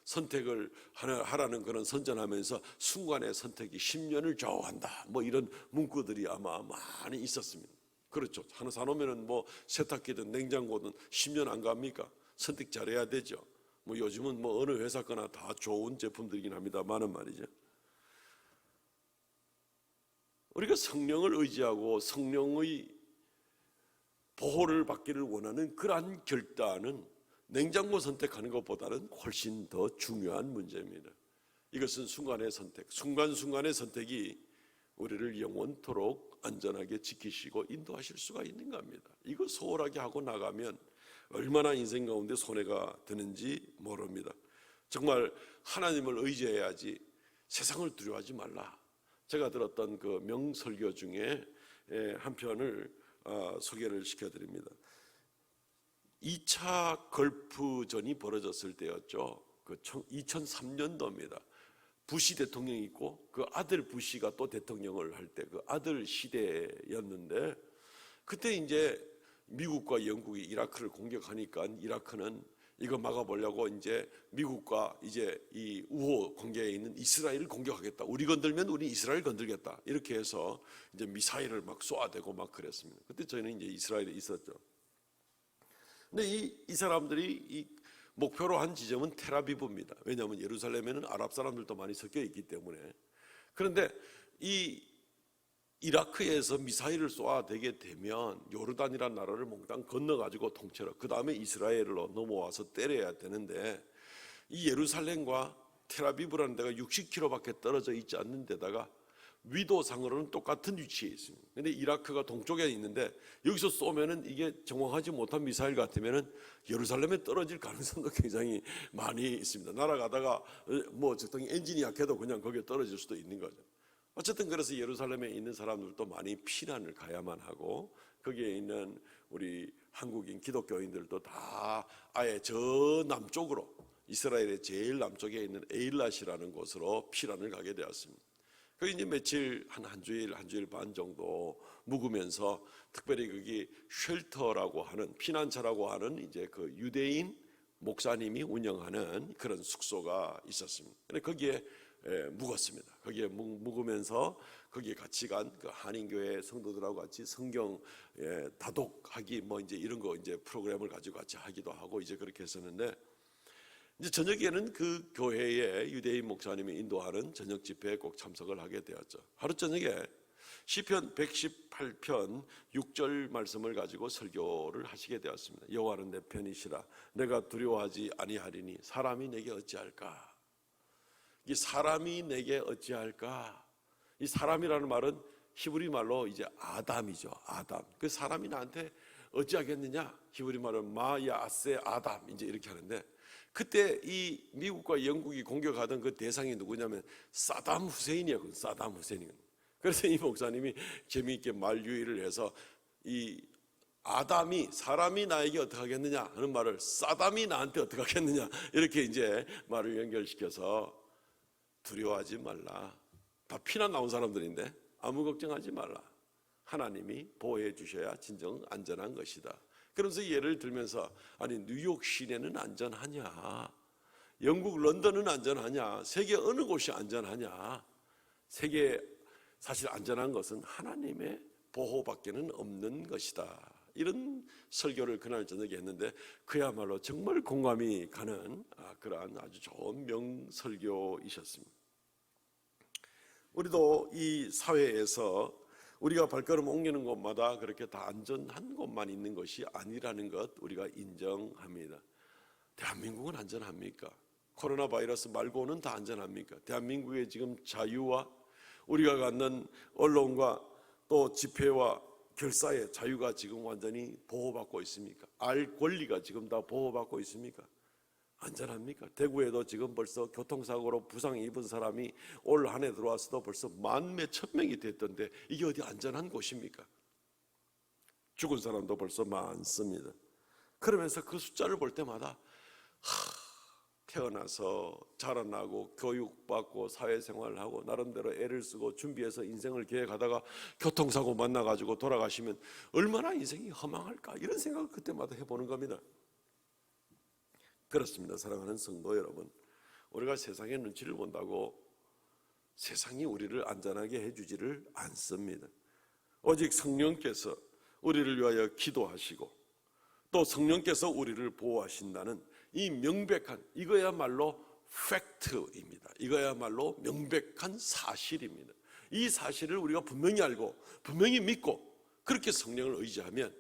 선택을 하라는 그런 선전하면서 순간의 선택이 10년을 좌우한다 이런 문구들이 아마 많이 있었습니다. 그렇죠. 하나 사놓으면 세탁기든 냉장고든 10년 안 갑니까? 선택 잘해야 되죠. 요즘은 어느 회사 거나 다 좋은 제품들이긴 합니다만은 말이죠. 우리가 성령을 의지하고 성령의 보호를 받기를 원하는 그러한 결단은 냉장고 선택하는 것보다는 훨씬 더 중요한 문제입니다. 이것은 순간의 선택, 순간순간의 선택이 우리를 영원토록 안전하게 지키시고 인도하실 수가 있는 겁니다. 이거 소홀하게 하고 나가면 얼마나 인생 가운데 손해가 되는지 모릅니다. 정말 하나님을 의지해야지 세상을 두려워하지 말라. 제가 들었던 그 명설교 중에 한 편을 소개를 시켜드립니다. 2차 걸프전이 벌어졌을 때였죠. 2003년도입니다. 부시 대통령이 있고 그 아들 부시가 또 대통령을 할 때 그 아들 시대였는데 그때 이제 미국과 영국이 이라크를 공격하니까 이라크는 이거 막아보려고 이제 미국과 이제 이 우호 관계에 있는 이스라엘을 공격하겠다. 우리 건들면 우리 이스라엘 건들겠다. 이렇게 해서 이제 미사일을 막 쏘아대고 막 그랬습니다. 그때 저희는 이제 이스라엘에 있었죠. 근데 이 사람들이 이 목표로 한 지점은 텔아비브입니다. 왜냐하면 예루살렘에는 아랍 사람들도 많이 섞여 있기 때문에. 그런데 이 이라크에서 미사일을 쏘아대게 되면 요르단이라는 나라를 몽땅 건너가지고 통째로 그 다음에 이스라엘로 넘어와서 때려야 되는데 이 예루살렘과 텔아비브라는 데가 60km밖에 떨어져 있지 않는 데다가 위도상으로는 똑같은 위치에 있습니다. 그런데 이라크가 동쪽에 있는데 여기서 쏘면은 이게 정확하지 못한 미사일 같으면은 예루살렘에 떨어질 가능성도 굉장히 많이 있습니다. 날아가다가 적당히 엔진이 약해도 그냥 거기에 떨어질 수도 있는 거죠. 어쨌든 그래서 예루살렘에 있는 사람들도 많이 피난을 가야만 하고 거기에 있는 우리 한국인 기독교인들도 다 아예 저 남쪽으로 이스라엘의 제일 남쪽에 있는 에일랏이라는 곳으로 피난을 가게 되었습니다. 거기 이제 며칠 한 주일 반 정도 묵으면서 특별히 거기 쉘터라고 하는 피난처라고 하는 이제 그 유대인 목사님이 운영하는 그런 숙소가 있었습니다. 근데 거기에 묵었습니다. 거기에 묵으면서 거기에 같이 간 그 한인교회 성도들하고 같이 성경 다독하기 뭐 이제 이런 거 이제 프로그램을 가지고 같이 하기도 하고 이제 그렇게 했었는데, 이제 저녁에는 그 교회의 유대인 목사님이 인도하는 저녁 집회에 꼭 참석을 하게 되었죠. 하루 저녁에 시편 118편 6절 말씀을 가지고 설교를 하시게 되었습니다. 여호와는 내 편이시라, 내가 두려워하지 아니하리니 사람이 내게 어찌할까. 이 사람이 내게 어찌할까. 이 사람이라는 말은 히브리 말로 이제 아담이죠. 아담. 그 사람이 나한테 어찌하겠느냐. 히브리 말은 마야세 아담 이제 이렇게 하는데, 그때 이 미국과 영국이 공격하던 그 대상이 누구냐면 사담 후세인이었거든요. 사담 후세인. 그래서 이 목사님이 재미있게 말 유희를 해서 이 아담이 사람이 나에게 어떻게 하겠느냐 하는 말을 사담이 나한테 어떻게 하겠느냐 이렇게 이제 말을 연결시켜서 두려워하지 말라. 다 피난 나온 사람들인데 아무 걱정하지 말라. 하나님이 보호해 주셔야 진정 안전한 것이다. 그러면서 예를 들면서 아니 뉴욕 시내는 안전하냐? 영국 런던은 안전하냐? 세계 어느 곳이 안전하냐? 세계 사실 안전한 것은 하나님의 보호밖에는 없는 것이다. 이런 설교를 그날 저녁에 했는데 그야말로 정말 공감이 가는 그러한 아주 좋은 명설교이셨습니다. 우리도 이 사회에서 우리가 발걸음 옮기는 곳마다 그렇게 다 안전한 곳만 있는 것이 아니라는 것 우리가 인정합니다. 대한민국은 안전합니까? 코로나 바이러스 말고는 다 안전합니까? 대한민국의 지금 자유와 우리가 갖는 언론과 또 집회와 결사의 자유가 지금 완전히 보호받고 있습니까? 알 권리가 지금 다 보호받고 있습니까? 안전합니까? 대구에도 지금 벌써 교통사고로 부상 입은 사람이 올 한 해 들어와서도 벌써 만 몇천 명이 됐던데 이게 어디 안전한 곳입니까? 죽은 사람도 벌써 많습니다. 그러면서 그 숫자를 볼 때마다 태어나서 자라나고 교육받고 사회생활을 하고 나름대로 애를 쓰고 준비해서 인생을 계획하다가 교통사고 만나가지고 돌아가시면 얼마나 인생이 허망할까 이런 생각을 그때마다 해보는 겁니다. 그렇습니다. 사랑하는 성도 여러분, 우리가 세상의 눈치를 본다고 세상이 우리를 안전하게 해주지를 않습니다. 오직 성령께서 우리를 위하여 기도하시고 또 성령께서 우리를 보호하신다는 이 명백한, 이거야말로 팩트입니다. 이거야말로 명백한 사실입니다. 이 사실을 우리가 분명히 알고 분명히 믿고 그렇게 성령을 의지하면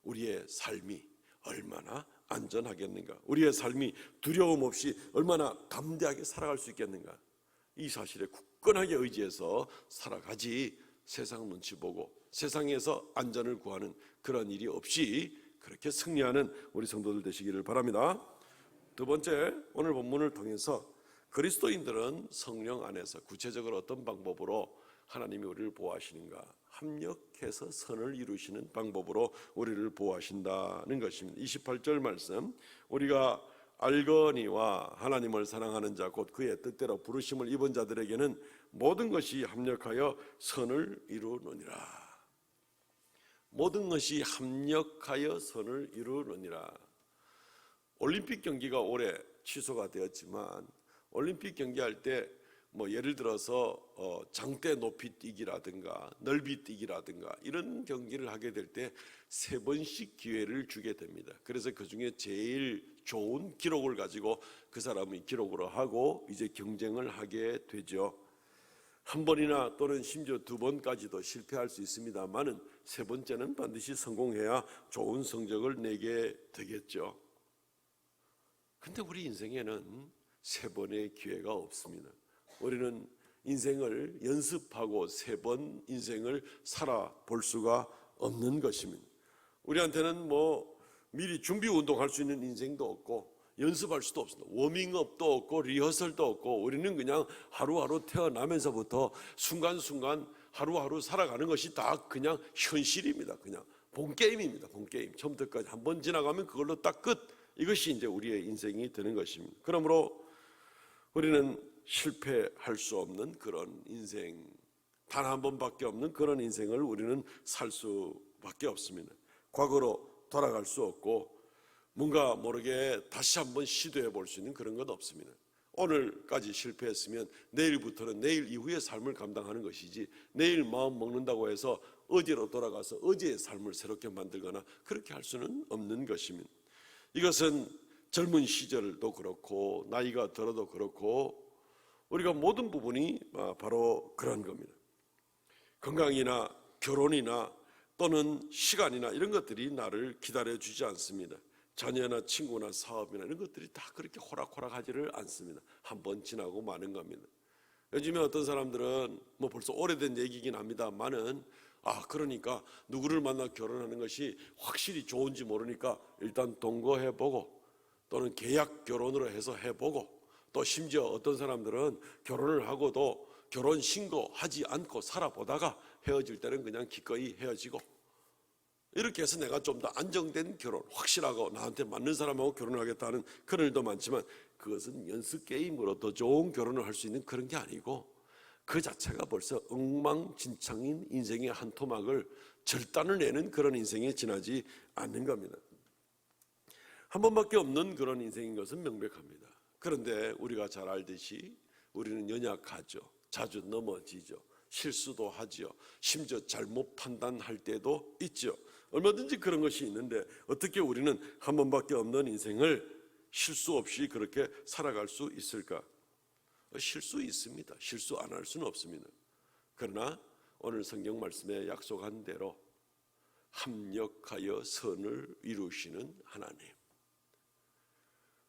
우리의 삶이 얼마나 안전하겠는가, 우리의 삶이 두려움 없이 얼마나 담대하게 살아갈 수 있겠는가, 이 사실에 굳건하게 의지해서 살아가지 세상 눈치 보고 세상에서 안전을 구하는 그런 일이 없이 그렇게 승리하는 우리 성도들 되시기를 바랍니다. 두 번째, 오늘 본문을 통해서 그리스도인들은 성령 안에서 구체적으로 어떤 방법으로 하나님이 우리를 보호하시는가, 합력해서 선을 이루시는 방법으로 우리를 보호하신다는 것입니다. 28절 말씀, 우리가 알거니와 하나님을 사랑하는 자 곧 그의 뜻대로 부르심을 입은 자들에게는 모든 것이 합력하여 선을 이루느니라. 모든 것이 합력하여 선을 이루느니라. 올림픽 경기가 올해 취소가 되었지만 올림픽 경기할 때 뭐 예를 들어서 장대 높이 뛰기라든가 넓이 뛰기라든가 이런 경기를 하게 될 때 3번씩 기회를 주게 됩니다. 그래서 그 중에 제일 좋은 기록을 가지고 그 사람이 기록으로 하고 이제 경쟁을 하게 되죠. 한 번이나 또는 심지어 2번까지도 실패할 수 있습니다만은 3번째는 반드시 성공해야 좋은 성적을 내게 되겠죠. 근데 우리 인생에는 3번의 기회가 없습니다. 우리는 인생을 연습하고 3번 인생을 살아볼 수가 없는 것입니다. 우리한테는 뭐 미리 준비 운동할 수 있는 인생도 없고 연습할 수도 없습니다. 워밍업도 없고 리허설도 없고 우리는 그냥 하루하루 태어나면서부터 순간순간 하루하루 살아가는 것이 다 그냥 현실입니다. 그냥 본게임입니다. 본게임. 처음부터까지 한 번 지나가면 그걸로 딱 끝. 이것이 이제 우리의 인생이 되는 것입니다. 그러므로 우리는 실패할 수 없는 그런 인생, 단 한 번밖에 없는 그런 인생을 우리는 살 수밖에 없습니다. 과거로 돌아갈 수 없고 뭔가 모르게 다시 한번 시도해 볼 수 있는 그런 건 없습니다. 오늘까지 실패했으면 내일부터는 내일 이후의 삶을 감당하는 것이지, 내일 마음 먹는다고 해서 어제로 돌아가서 어제의 삶을 새롭게 만들거나 그렇게 할 수는 없는 것입니다. 이것은 젊은 시절도 그렇고 나이가 들어도 그렇고 우리가 모든 부분이 바로 그런 겁니다. 건강이나 결혼이나 또는 시간이나 이런 것들이 나를 기다려주지 않습니다. 자녀나 친구나 사업이나 이런 것들이 다 그렇게 호락호락하지를 않습니다. 한번 지나고 마는 겁니다. 요즘에 어떤 사람들은 뭐 벌써 오래된 얘기긴 합니다만은 그러니까 누구를 만나 결혼하는 것이 확실히 좋은지 모르니까 일단 동거해보고 또는 계약 결혼으로 해서 해보고, 또 심지어 어떤 사람들은 결혼을 하고도 결혼 신고하지 않고 살아보다가 헤어질 때는 그냥 기꺼이 헤어지고, 이렇게 해서 내가 좀 더 안정된 결혼, 확실하고 나한테 맞는 사람하고 결혼하겠다는 그런 일도 많지만, 그것은 연습 게임으로 더 좋은 결혼을 할 수 있는 그런 게 아니고 그 자체가 벌써 엉망진창인 인생의 한 토막을 절단을 내는 그런 인생에 지나지 않는 겁니다. 한 번밖에 없는 그런 인생인 것은 명백합니다. 그런데 우리가 잘 알듯이 우리는 연약하죠. 자주 넘어지죠. 실수도 하죠. 심지어 잘못 판단할 때도 있죠. 얼마든지 그런 것이 있는데 어떻게 우리는 한 번밖에 없는 인생을 실수 없이 그렇게 살아갈 수 있을까? 실수 있습니다. 실수 안 할 수는 없습니다. 그러나 오늘 성경 말씀에 약속한 대로 합력하여 선을 이루시는 하나님,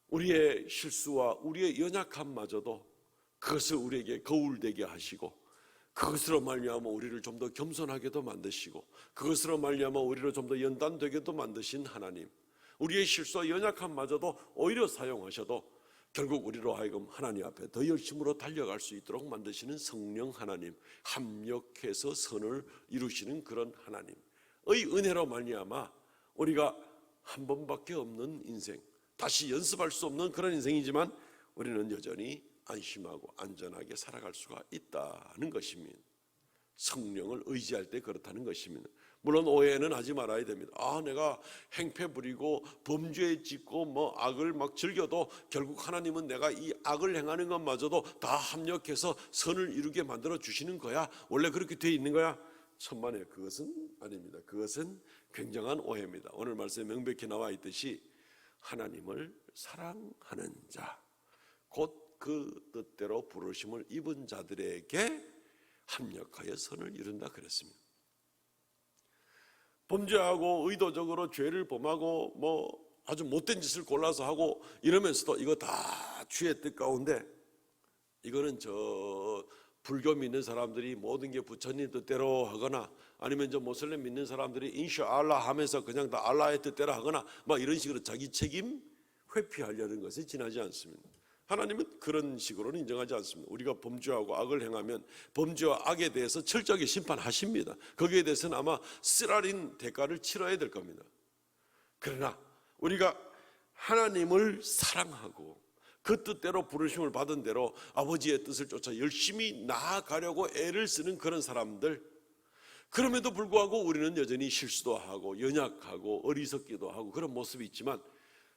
우리의 실수와 우리의 연약함마저도 그것을 우리에게 거울되게 하시고, 그것으로 말미암아 우리를 좀 더 겸손하게도 만드시고, 그것으로 말미암아 우리를 좀 더 연단되게도 만드신 하나님, 우리의 실수와 연약함마저도 오히려 사용하셔도 결국 우리로 하여금 하나님 앞에 더 열심으로 달려갈 수 있도록 만드시는 성령 하나님, 합력해서 선을 이루시는 그런 하나님의 은혜로 말미암아 우리가 한 번밖에 없는 인생, 다시 연습할 수 없는 그런 인생이지만 우리는 여전히 안심하고 안전하게 살아갈 수가 있다는 것입니다. 성령을 의지할 때 그렇다는 것입니다. 물론 오해는 하지 말아야 됩니다. 내가 행패 부리고 범죄에 짓고 악을 막 즐겨도 결국 하나님은 내가 이 악을 행하는 것마저도 다 합력해서 선을 이루게 만들어 주시는 거야, 원래 그렇게 돼 있는 거야. 천만에 그것은 아닙니다. 그것은 굉장한 오해입니다. 오늘 말씀에 명백히 나와 있듯이 하나님을 사랑하는 자, 곧 그 뜻대로 부르심을 입은 자들에게 합력하여 선을 이룬다 그랬습니다. 범죄하고 의도적으로 죄를 범하고 아주 못된 짓을 골라서 하고 이러면서도 이거 다 주의 뜻 가운데, 이거는 불교 믿는 사람들이 모든 게 부처님 뜻대로 하거나 아니면 모슬림 믿는 사람들이 인샤알라 하면서 그냥 다 알라의 뜻대로 하거나 이런 식으로 자기 책임 회피하려는 것에 지나지 않습니다. 하나님은 그런 식으로는 인정하지 않습니다. 우리가 범죄하고 악을 행하면 범죄와 악에 대해서 철저하게 심판하십니다. 거기에 대해서는 아마 쓰라린 대가를 치러야 될 겁니다. 그러나 우리가 하나님을 사랑하고 그 뜻대로 부르심을 받은 대로 아버지의 뜻을 쫓아 열심히 나아가려고 애를 쓰는 그런 사람들, 그럼에도 불구하고 우리는 여전히 실수도 하고 연약하고 어리석기도 하고 그런 모습이 있지만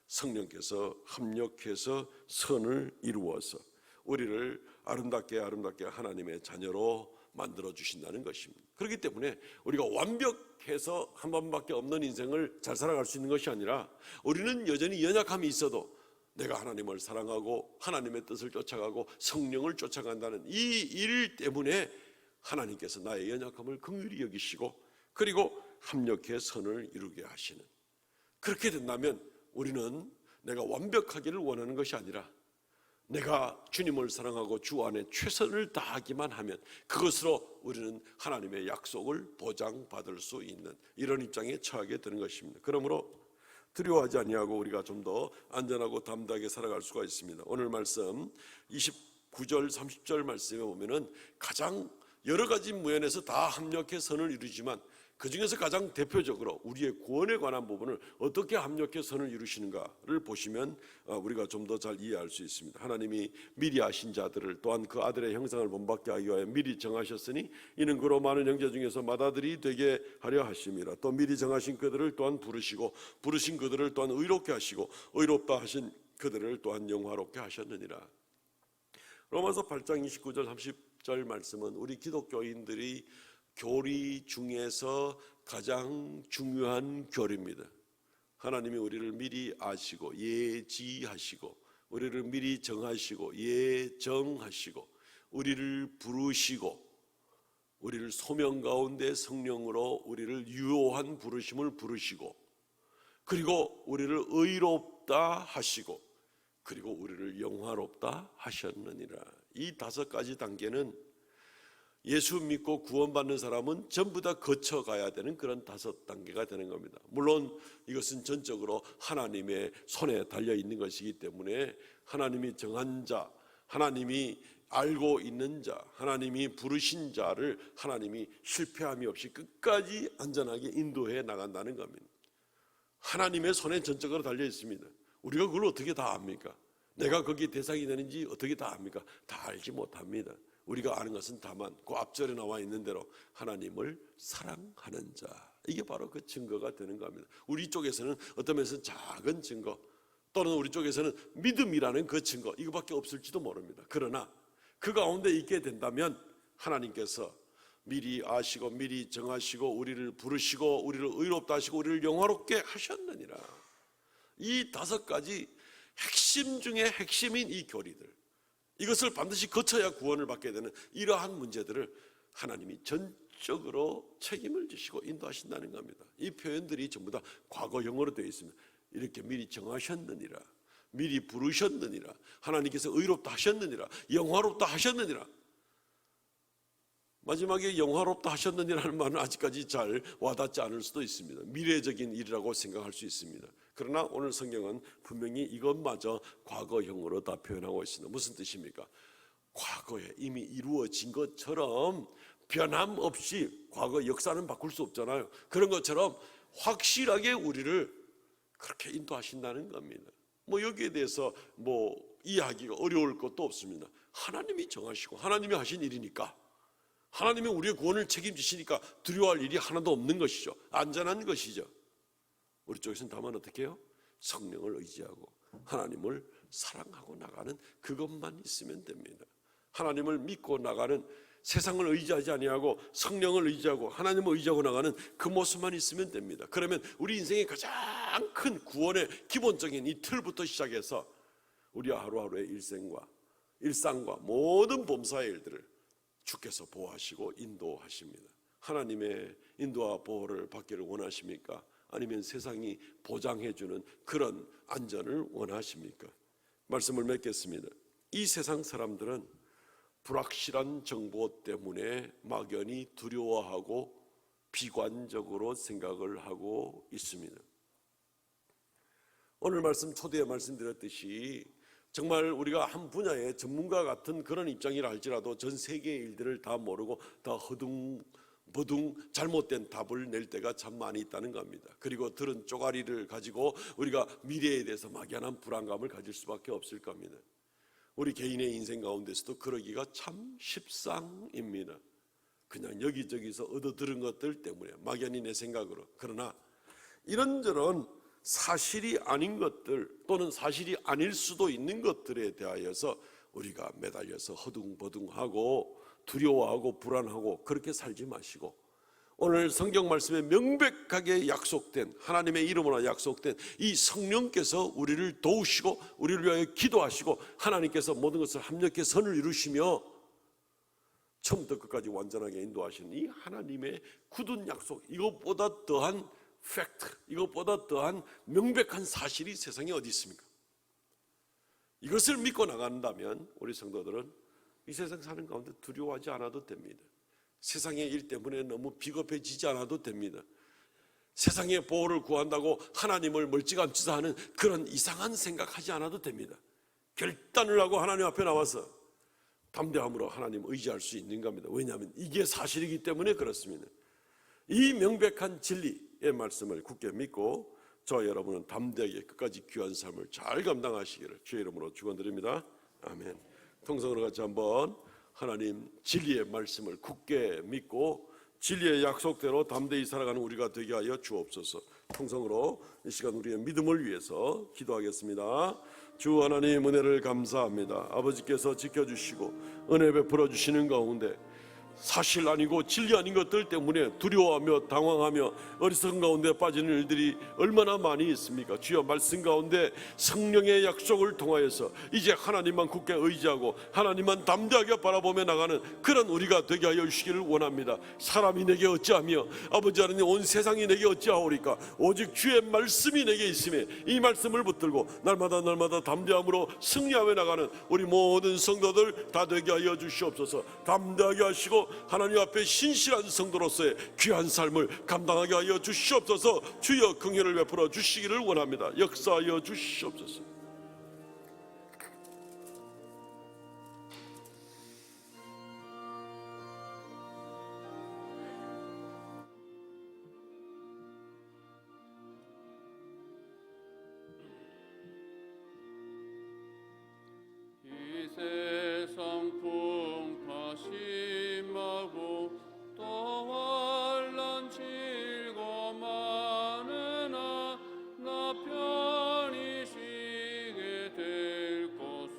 성령께서 합력해서 선을 이루어서 우리를 아름답게 하나님의 자녀로 만들어 주신다는 것입니다. 그렇기 때문에 우리가 완벽해서 한 번밖에 없는 인생을 잘 살아갈 수 있는 것이 아니라 우리는 여전히 연약함이 있어도 내가 하나님을 사랑하고 하나님의 뜻을 쫓아가고 성령을 쫓아간다는 이 일 때문에 하나님께서 나의 연약함을 긍휼히 여기시고 그리고 합력해 선을 이루게 하시는, 그렇게 된다면 우리는 내가 완벽하기를 원하는 것이 아니라 내가 주님을 사랑하고 주 안에 최선을 다하기만 하면 그것으로 우리는 하나님의 약속을 보장받을 수 있는 이런 입장에 처하게 되는 것입니다. 그러므로 두려워하지 아니하고 우리가 좀 더 안전하고 담대하게 살아갈 수가 있습니다. 오늘 말씀 29절 30절 말씀에 보면은 가장 여러 가지 면에서 다 합력해 선을 이루지만 그 중에서 가장 대표적으로 우리의 구원에 관한 부분을 어떻게 합력해 선을 이루시는가를 보시면 우리가 좀 더 잘 이해할 수 있습니다. 하나님이 미리 아신 자들을 또한 그 아들의 형상을 본받게 하기 위하여 미리 정하셨으니 이는 그로 많은 형제 중에서 맏아들이 되게 하려 하심이라. 또 미리 정하신 그들을 또한 부르시고 부르신 그들을 또한 의롭게 하시고 의롭다 하신 그들을 또한 영화롭게 하셨느니라. 로마서 8장 29절 30절 말씀은 우리 기독교인들이 교리 중에서 가장 중요한 교리입니다. 하나님이 우리를 미리 아시고 예지하시고 우리를 미리 정하시고 예정하시고 우리를 부르시고 우리를 소명 가운데 성령으로 우리를 유효한 부르심을 부르시고 그리고 우리를 의롭다 하시고 그리고 우리를 영화롭다 하셨느니라. 이 5가지 단계는 예수 믿고 구원받는 사람은 전부 다 거쳐가야 되는 그런 5단계가 되는 겁니다. 물론 이것은 전적으로 하나님의 손에 달려있는 것이기 때문에 하나님이 정한 자, 하나님이 알고 있는 자, 하나님이 부르신 자를 하나님이 실패함이 없이 끝까지 안전하게 인도해 나간다는 겁니다. 하나님의 손에 전적으로 달려 있습니다. 우리가 그걸 어떻게 다 압니까? 내가 거기에 대상이 되는지 어떻게 다 압니까? 다 알지 못합니다. 우리가 아는 것은 다만 그 앞절에 나와 있는 대로 하나님을 사랑하는 자, 이게 바로 그 증거가 되는 겁니다. 우리 쪽에서는 어떤 면에서는 작은 증거 또는 우리 쪽에서는 믿음이라는 그 증거 이거밖에 없을지도 모릅니다. 그러나 그 가운데 있게 된다면 하나님께서 미리 아시고 미리 정하시고 우리를 부르시고 우리를 의롭다 하시고 우리를 영화롭게 하셨느니라. 이 5가지 핵심 중에 핵심인 이 교리들, 이것을 반드시 거쳐야 구원을 받게 되는 이러한 문제들을 하나님이 전적으로 책임을 지시고 인도하신다는 겁니다. 이 표현들이 전부 다 과거형으로 되어 있습니다. 이렇게 미리 정하셨느니라, 미리 부르셨느니라, 하나님께서 의롭다 하셨느니라, 영화롭다 하셨느니라. 마지막에 영화롭다 하셨느니라는 말은 아직까지 잘 와닿지 않을 수도 있습니다. 미래적인 일이라고 생각할 수 있습니다. 그러나 오늘 성경은 분명히 이것마저 과거형으로 다 표현하고 있습니다. 무슨 뜻입니까? 과거에 이미 이루어진 것처럼 변함없이, 과거 역사는 바꿀 수 없잖아요. 그런 것처럼 확실하게 우리를 그렇게 인도하신다는 겁니다. 여기에 대해서 이해하기가 어려울 것도 없습니다. 하나님이 정하시고 하나님이 하신 일이니까, 하나님이 우리의 구원을 책임지시니까 두려워할 일이 하나도 없는 것이죠. 안전한 것이죠. 우리 쪽에서는 다만 어떻게 해요? 성령을 의지하고 하나님을 사랑하고 나가는 그것만 있으면 됩니다. 하나님을 믿고 나가는, 세상을 의지하지 아니하고 성령을 의지하고 하나님을 의지하고 나가는 그 모습만 있으면 됩니다. 그러면 우리 인생의 가장 큰 구원의 기본적인 이 틀부터 시작해서 우리 하루하루의 일상과 모든 범사의 일들을 주께서 보호하시고 인도하십니다. 하나님의 인도와 보호를 받기를 원하십니까? 아니면 세상이 보장해주는 그런 안전을 원하십니까? 말씀을 맺겠습니다. 이 세상 사람들은 불확실한 정보 때문에 막연히 두려워하고 비관적으로 생각을 하고 있습니다. 오늘 말씀 초대에 말씀드렸듯이 정말 우리가 한 분야의 전문가 같은 그런 입장이라 할지라도 전 세계의 일들을 다 모르고 다 허둥버둥 잘못된 답을 낼 때가 참 많이 있다는 겁니다. 그리고 들은 쪼가리를 가지고 우리가 미래에 대해서 막연한 불안감을 가질 수밖에 없을 겁니다. 우리 개인의 인생 가운데서도 그러기가 참 십상입니다. 그냥 여기저기서 얻어들은 것들 때문에 막연히 내 생각으로. 그러나 이런저런 사실이 아닌 것들 또는 사실이 아닐 수도 있는 것들에 대하여서 우리가 매달려서 허둥버둥하고 두려워하고 불안하고 그렇게 살지 마시고, 오늘 성경 말씀에 명백하게 약속된, 하나님의 이름으로 약속된 이 성령께서 우리를 도우시고 우리를 위하여 기도하시고 하나님께서 모든 것을 합력해 선을 이루시며 처음부터 끝까지 완전하게 인도하시는 이 하나님의 굳은 약속, 이것보다 더한 팩트, 이것보다 더한 명백한 사실이 세상에 어디 있습니까? 이것을 믿고 나간다면 우리 성도들은 이 세상 사는 가운데 두려워하지 않아도 됩니다. 세상의 일 때문에 너무 비겁해지지 않아도 됩니다. 세상의 보호를 구한다고 하나님을 멀찌감치 하는 그런 이상한 생각하지 않아도 됩니다. 결단을 하고 하나님 앞에 나와서 담대함으로 하나님 의지할 수 있는 겁니다. 왜냐하면 이게 사실이기 때문에 그렇습니다. 이 명백한 진리의 말씀을 굳게 믿고 저와 여러분은 담대하게 끝까지 귀한 삶을 잘 감당하시기를 주의 이름으로 축원드립니다. 아멘. 통성으로 같이 한번 하나님 진리의 말씀을 굳게 믿고 진리의 약속대로 담대히 살아가는 우리가 되게 하여 주옵소서. 통성으로 이 시간 우리의 믿음을 위해서 기도하겠습니다. 주 하나님 은혜를 감사합니다. 아버지께서 지켜주시고 은혜 베풀어 주시는 가운데 사실 아니고 진리 아닌 것들 때문에 두려워하며 당황하며 어리석은 가운데 빠지는 일들이 얼마나 많이 있습니까? 주여, 말씀 가운데 성령의 약속을 통하여서 이제 하나님만 굳게 의지하고 하나님만 담대하게 바라보며 나가는 그런 우리가 되게 하여 주시기를 원합니다. 사람이 내게 어찌하며 아버지 하나님 온 세상이 내게 어찌하오리까? 오직 주의 말씀이 내게 있음에 이 말씀을 붙들고 날마다 담대함으로 승리하며 나가는 우리 모든 성도들 다 되게 하여 주시옵소서. 담대하게 하시고 하나님 앞에 신실한 성도로서의 귀한 삶을 감당하게 하여 주시옵소서. 주여 긍휼을 베풀어 주시기를 원합니다. 역사하여 주시옵소서. 이 세상 풍파심하고 또 환난 질고 많으나 나 편히 쉬게 될 곳은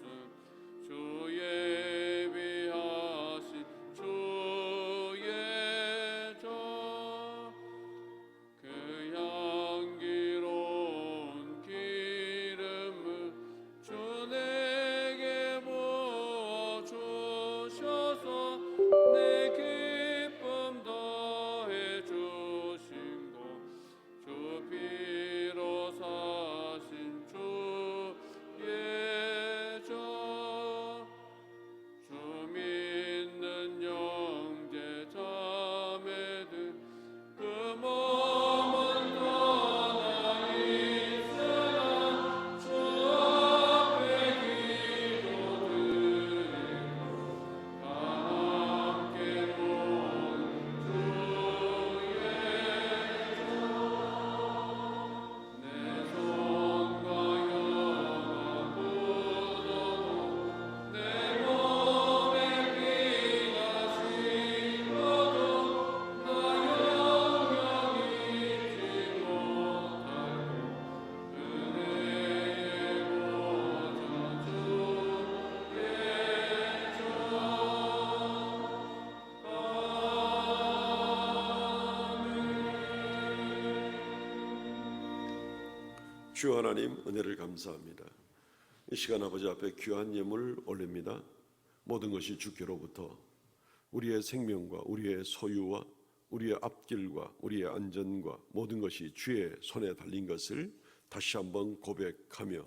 주 예비하신 주의 종 그 향기로운 기름을 주 내게 부어 주셔서 내 기쁨 더해 주신 것 주 피로 사신 주의 종 주 믿는 형제 자매들 그 몸은 떠나 있으나 주 앞에 기도드리고 다 함께 모은 주의 종 내 손과 혀가 굳어도 내 몸에 피가 식어도 나 영영 잊지 못하고 은혜의 보좌 주 하나님 은혜를 감사합니다. 이 시간 아버지 앞에 귀한 예물 올립니다. 모든 것이 주께로부터 우리의 생명과 우리의 소유와 우리의 앞길과 우리의 안전과 모든 것이 주의 손에 달린 것을 다시 한번 고백하며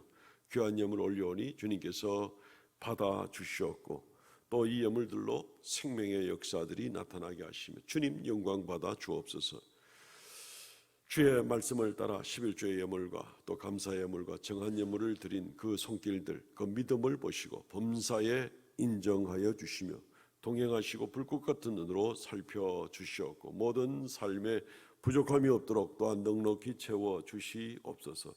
귀한 예물 올려오니 주님께서 받아 주시었고 또 이 예물들로 생명의 역사들이 나타나게 하시며 주님 영광 받아 주옵소서. 주의 말씀을 따라 11조의 예물과 또 감사의 예물과 정한 예물을 드린 그 손길들, 그 믿음을 보시고 범사에 인정하여 주시며 동행하시고 불꽃 같은 눈으로 살펴주시옵고 모든 삶에 부족함이 없도록 또한 넉넉히 채워 주시옵소서.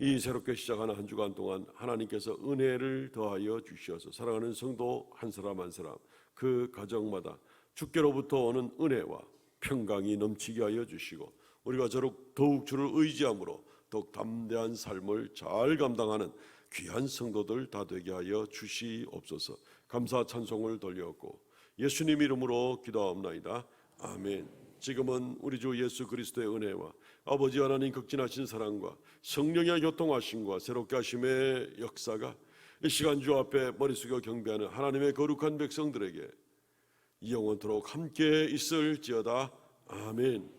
이 새롭게 시작하는 한 주간 동안 하나님께서 은혜를 더하여 주시어서 사랑하는 성도 한 사람 한 사람 그 가정마다 주께로부터 오는 은혜와 평강이 넘치게 하여 주시고 우리가 더욱 주를 의지함으로 더욱 담대한 삶을 잘 감당하는 귀한 성도들 다 되게 하여 주시옵소서. 감사 찬송을 돌렸고 예수님 이름으로 기도하옵나이다. 아멘. 지금은 우리 주 예수 그리스도의 은혜와 아버지 하나님 극진하신 사랑과 성령의 교통하심과 새롭게 하심의 역사가 이 시간 주 앞에 머리 숙여 경배하는 하나님의 거룩한 백성들에게 영원토록 함께 있을지어다. 아멘.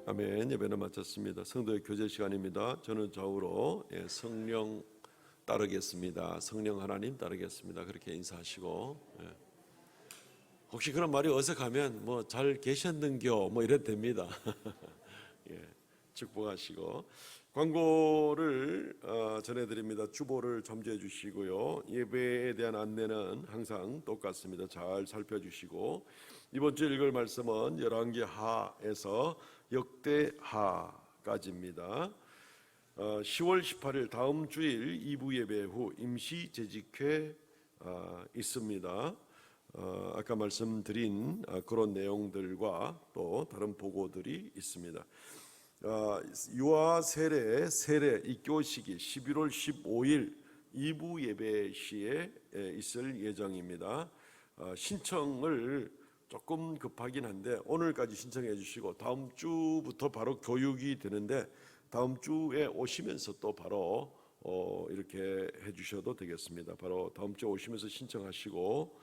아멘. 예배는 마쳤습니다. 성도의 교제 시간입니다. 저는 좌우로 성령 따르겠습니다. 성령 하나님 따르겠습니다. 그렇게 인사하시고 혹시 그런 말이 어색하면 뭐 잘 계셨는겨 뭐 이래도 됩니다. 축복하시고 광고를 전해드립니다. 주보를 참조해 주시고요. 예배에 대한 안내는 항상 똑같습니다. 잘 살펴주시고 이번 주 읽을 말씀은 열왕기 하에서 역대하까지입니다. 10월 18일 다음 주일 2부 예배 후 임시 재직회 있습니다. 아까 말씀드린 그런 내용들과 또 다른 보고들이 있습니다. 유아 세례 입교식이 11월 15일 2부 예배 시에 있을 예정입니다. 신청을 조금 급하긴 한데 오늘까지 신청해 주시고 다음 주부터 바로 교육이 되는데 다음 주에 오시면서 또 바로 이렇게 해주셔도 되겠습니다. 바로 다음 주에 오시면서 신청하시고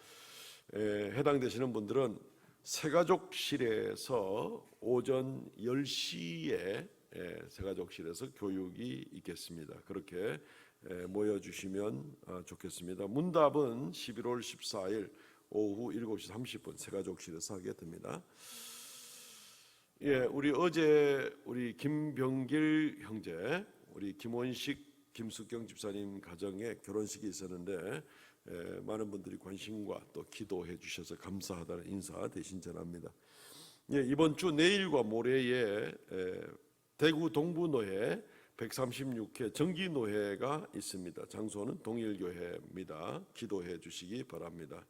해당되시는 분들은 새가족실에서 오전 10시에 새가족실에서 교육이 있겠습니다. 그렇게 모여주시면 좋겠습니다. 문답은 11월 14일 오후 7시 30분 새가족실에서 하게 됩니다. 우리 어제 우리 김병길 형제, 우리 김원식, 김숙경 집사님 가정에 결혼식이 있었는데 많은 분들이 관심과 또 기도해 주셔서 감사하다는 인사 대신 전합니다. 이번 주 내일과 모레에 대구 동부노회 136회 정기노회가 있습니다. 장소는 동일교회입니다. 기도해 주시기 바랍니다.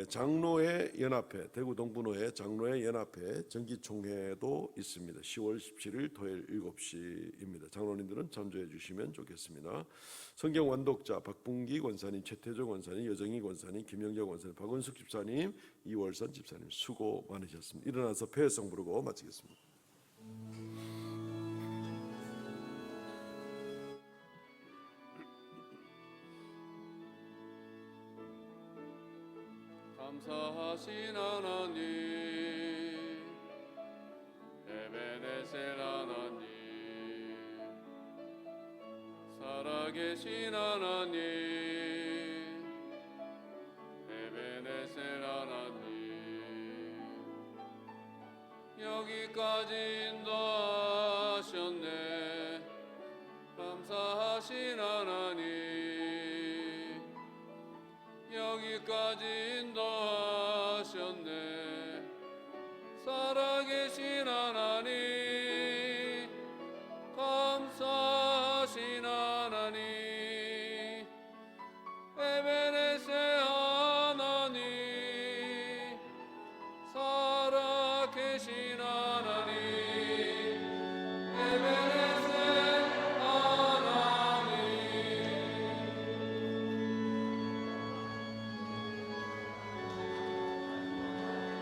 장로회 연합회, 대구 동부노회 장로회 연합회 정기총회도 있습니다. 10월 17일 토요일 7시입니다. 장로님들은 참조해 주시면 좋겠습니다. 성경 완독자 박bun기 권사님, 최태종 권사님, 여정희 권사님, 김영자 권사님, 박원숙 집사님, 이월선 집사님 수고 많으셨습니다. 일어나서 폐회성 부르고 마치겠습니다. 감사하신 하나님, 에베네셀 하나님, 살아계신 하나님, 에베네셀 하나님, 여기까지 인도하셨네. 감사하신 하나님, 여기까지 인도하셨네. 살아계신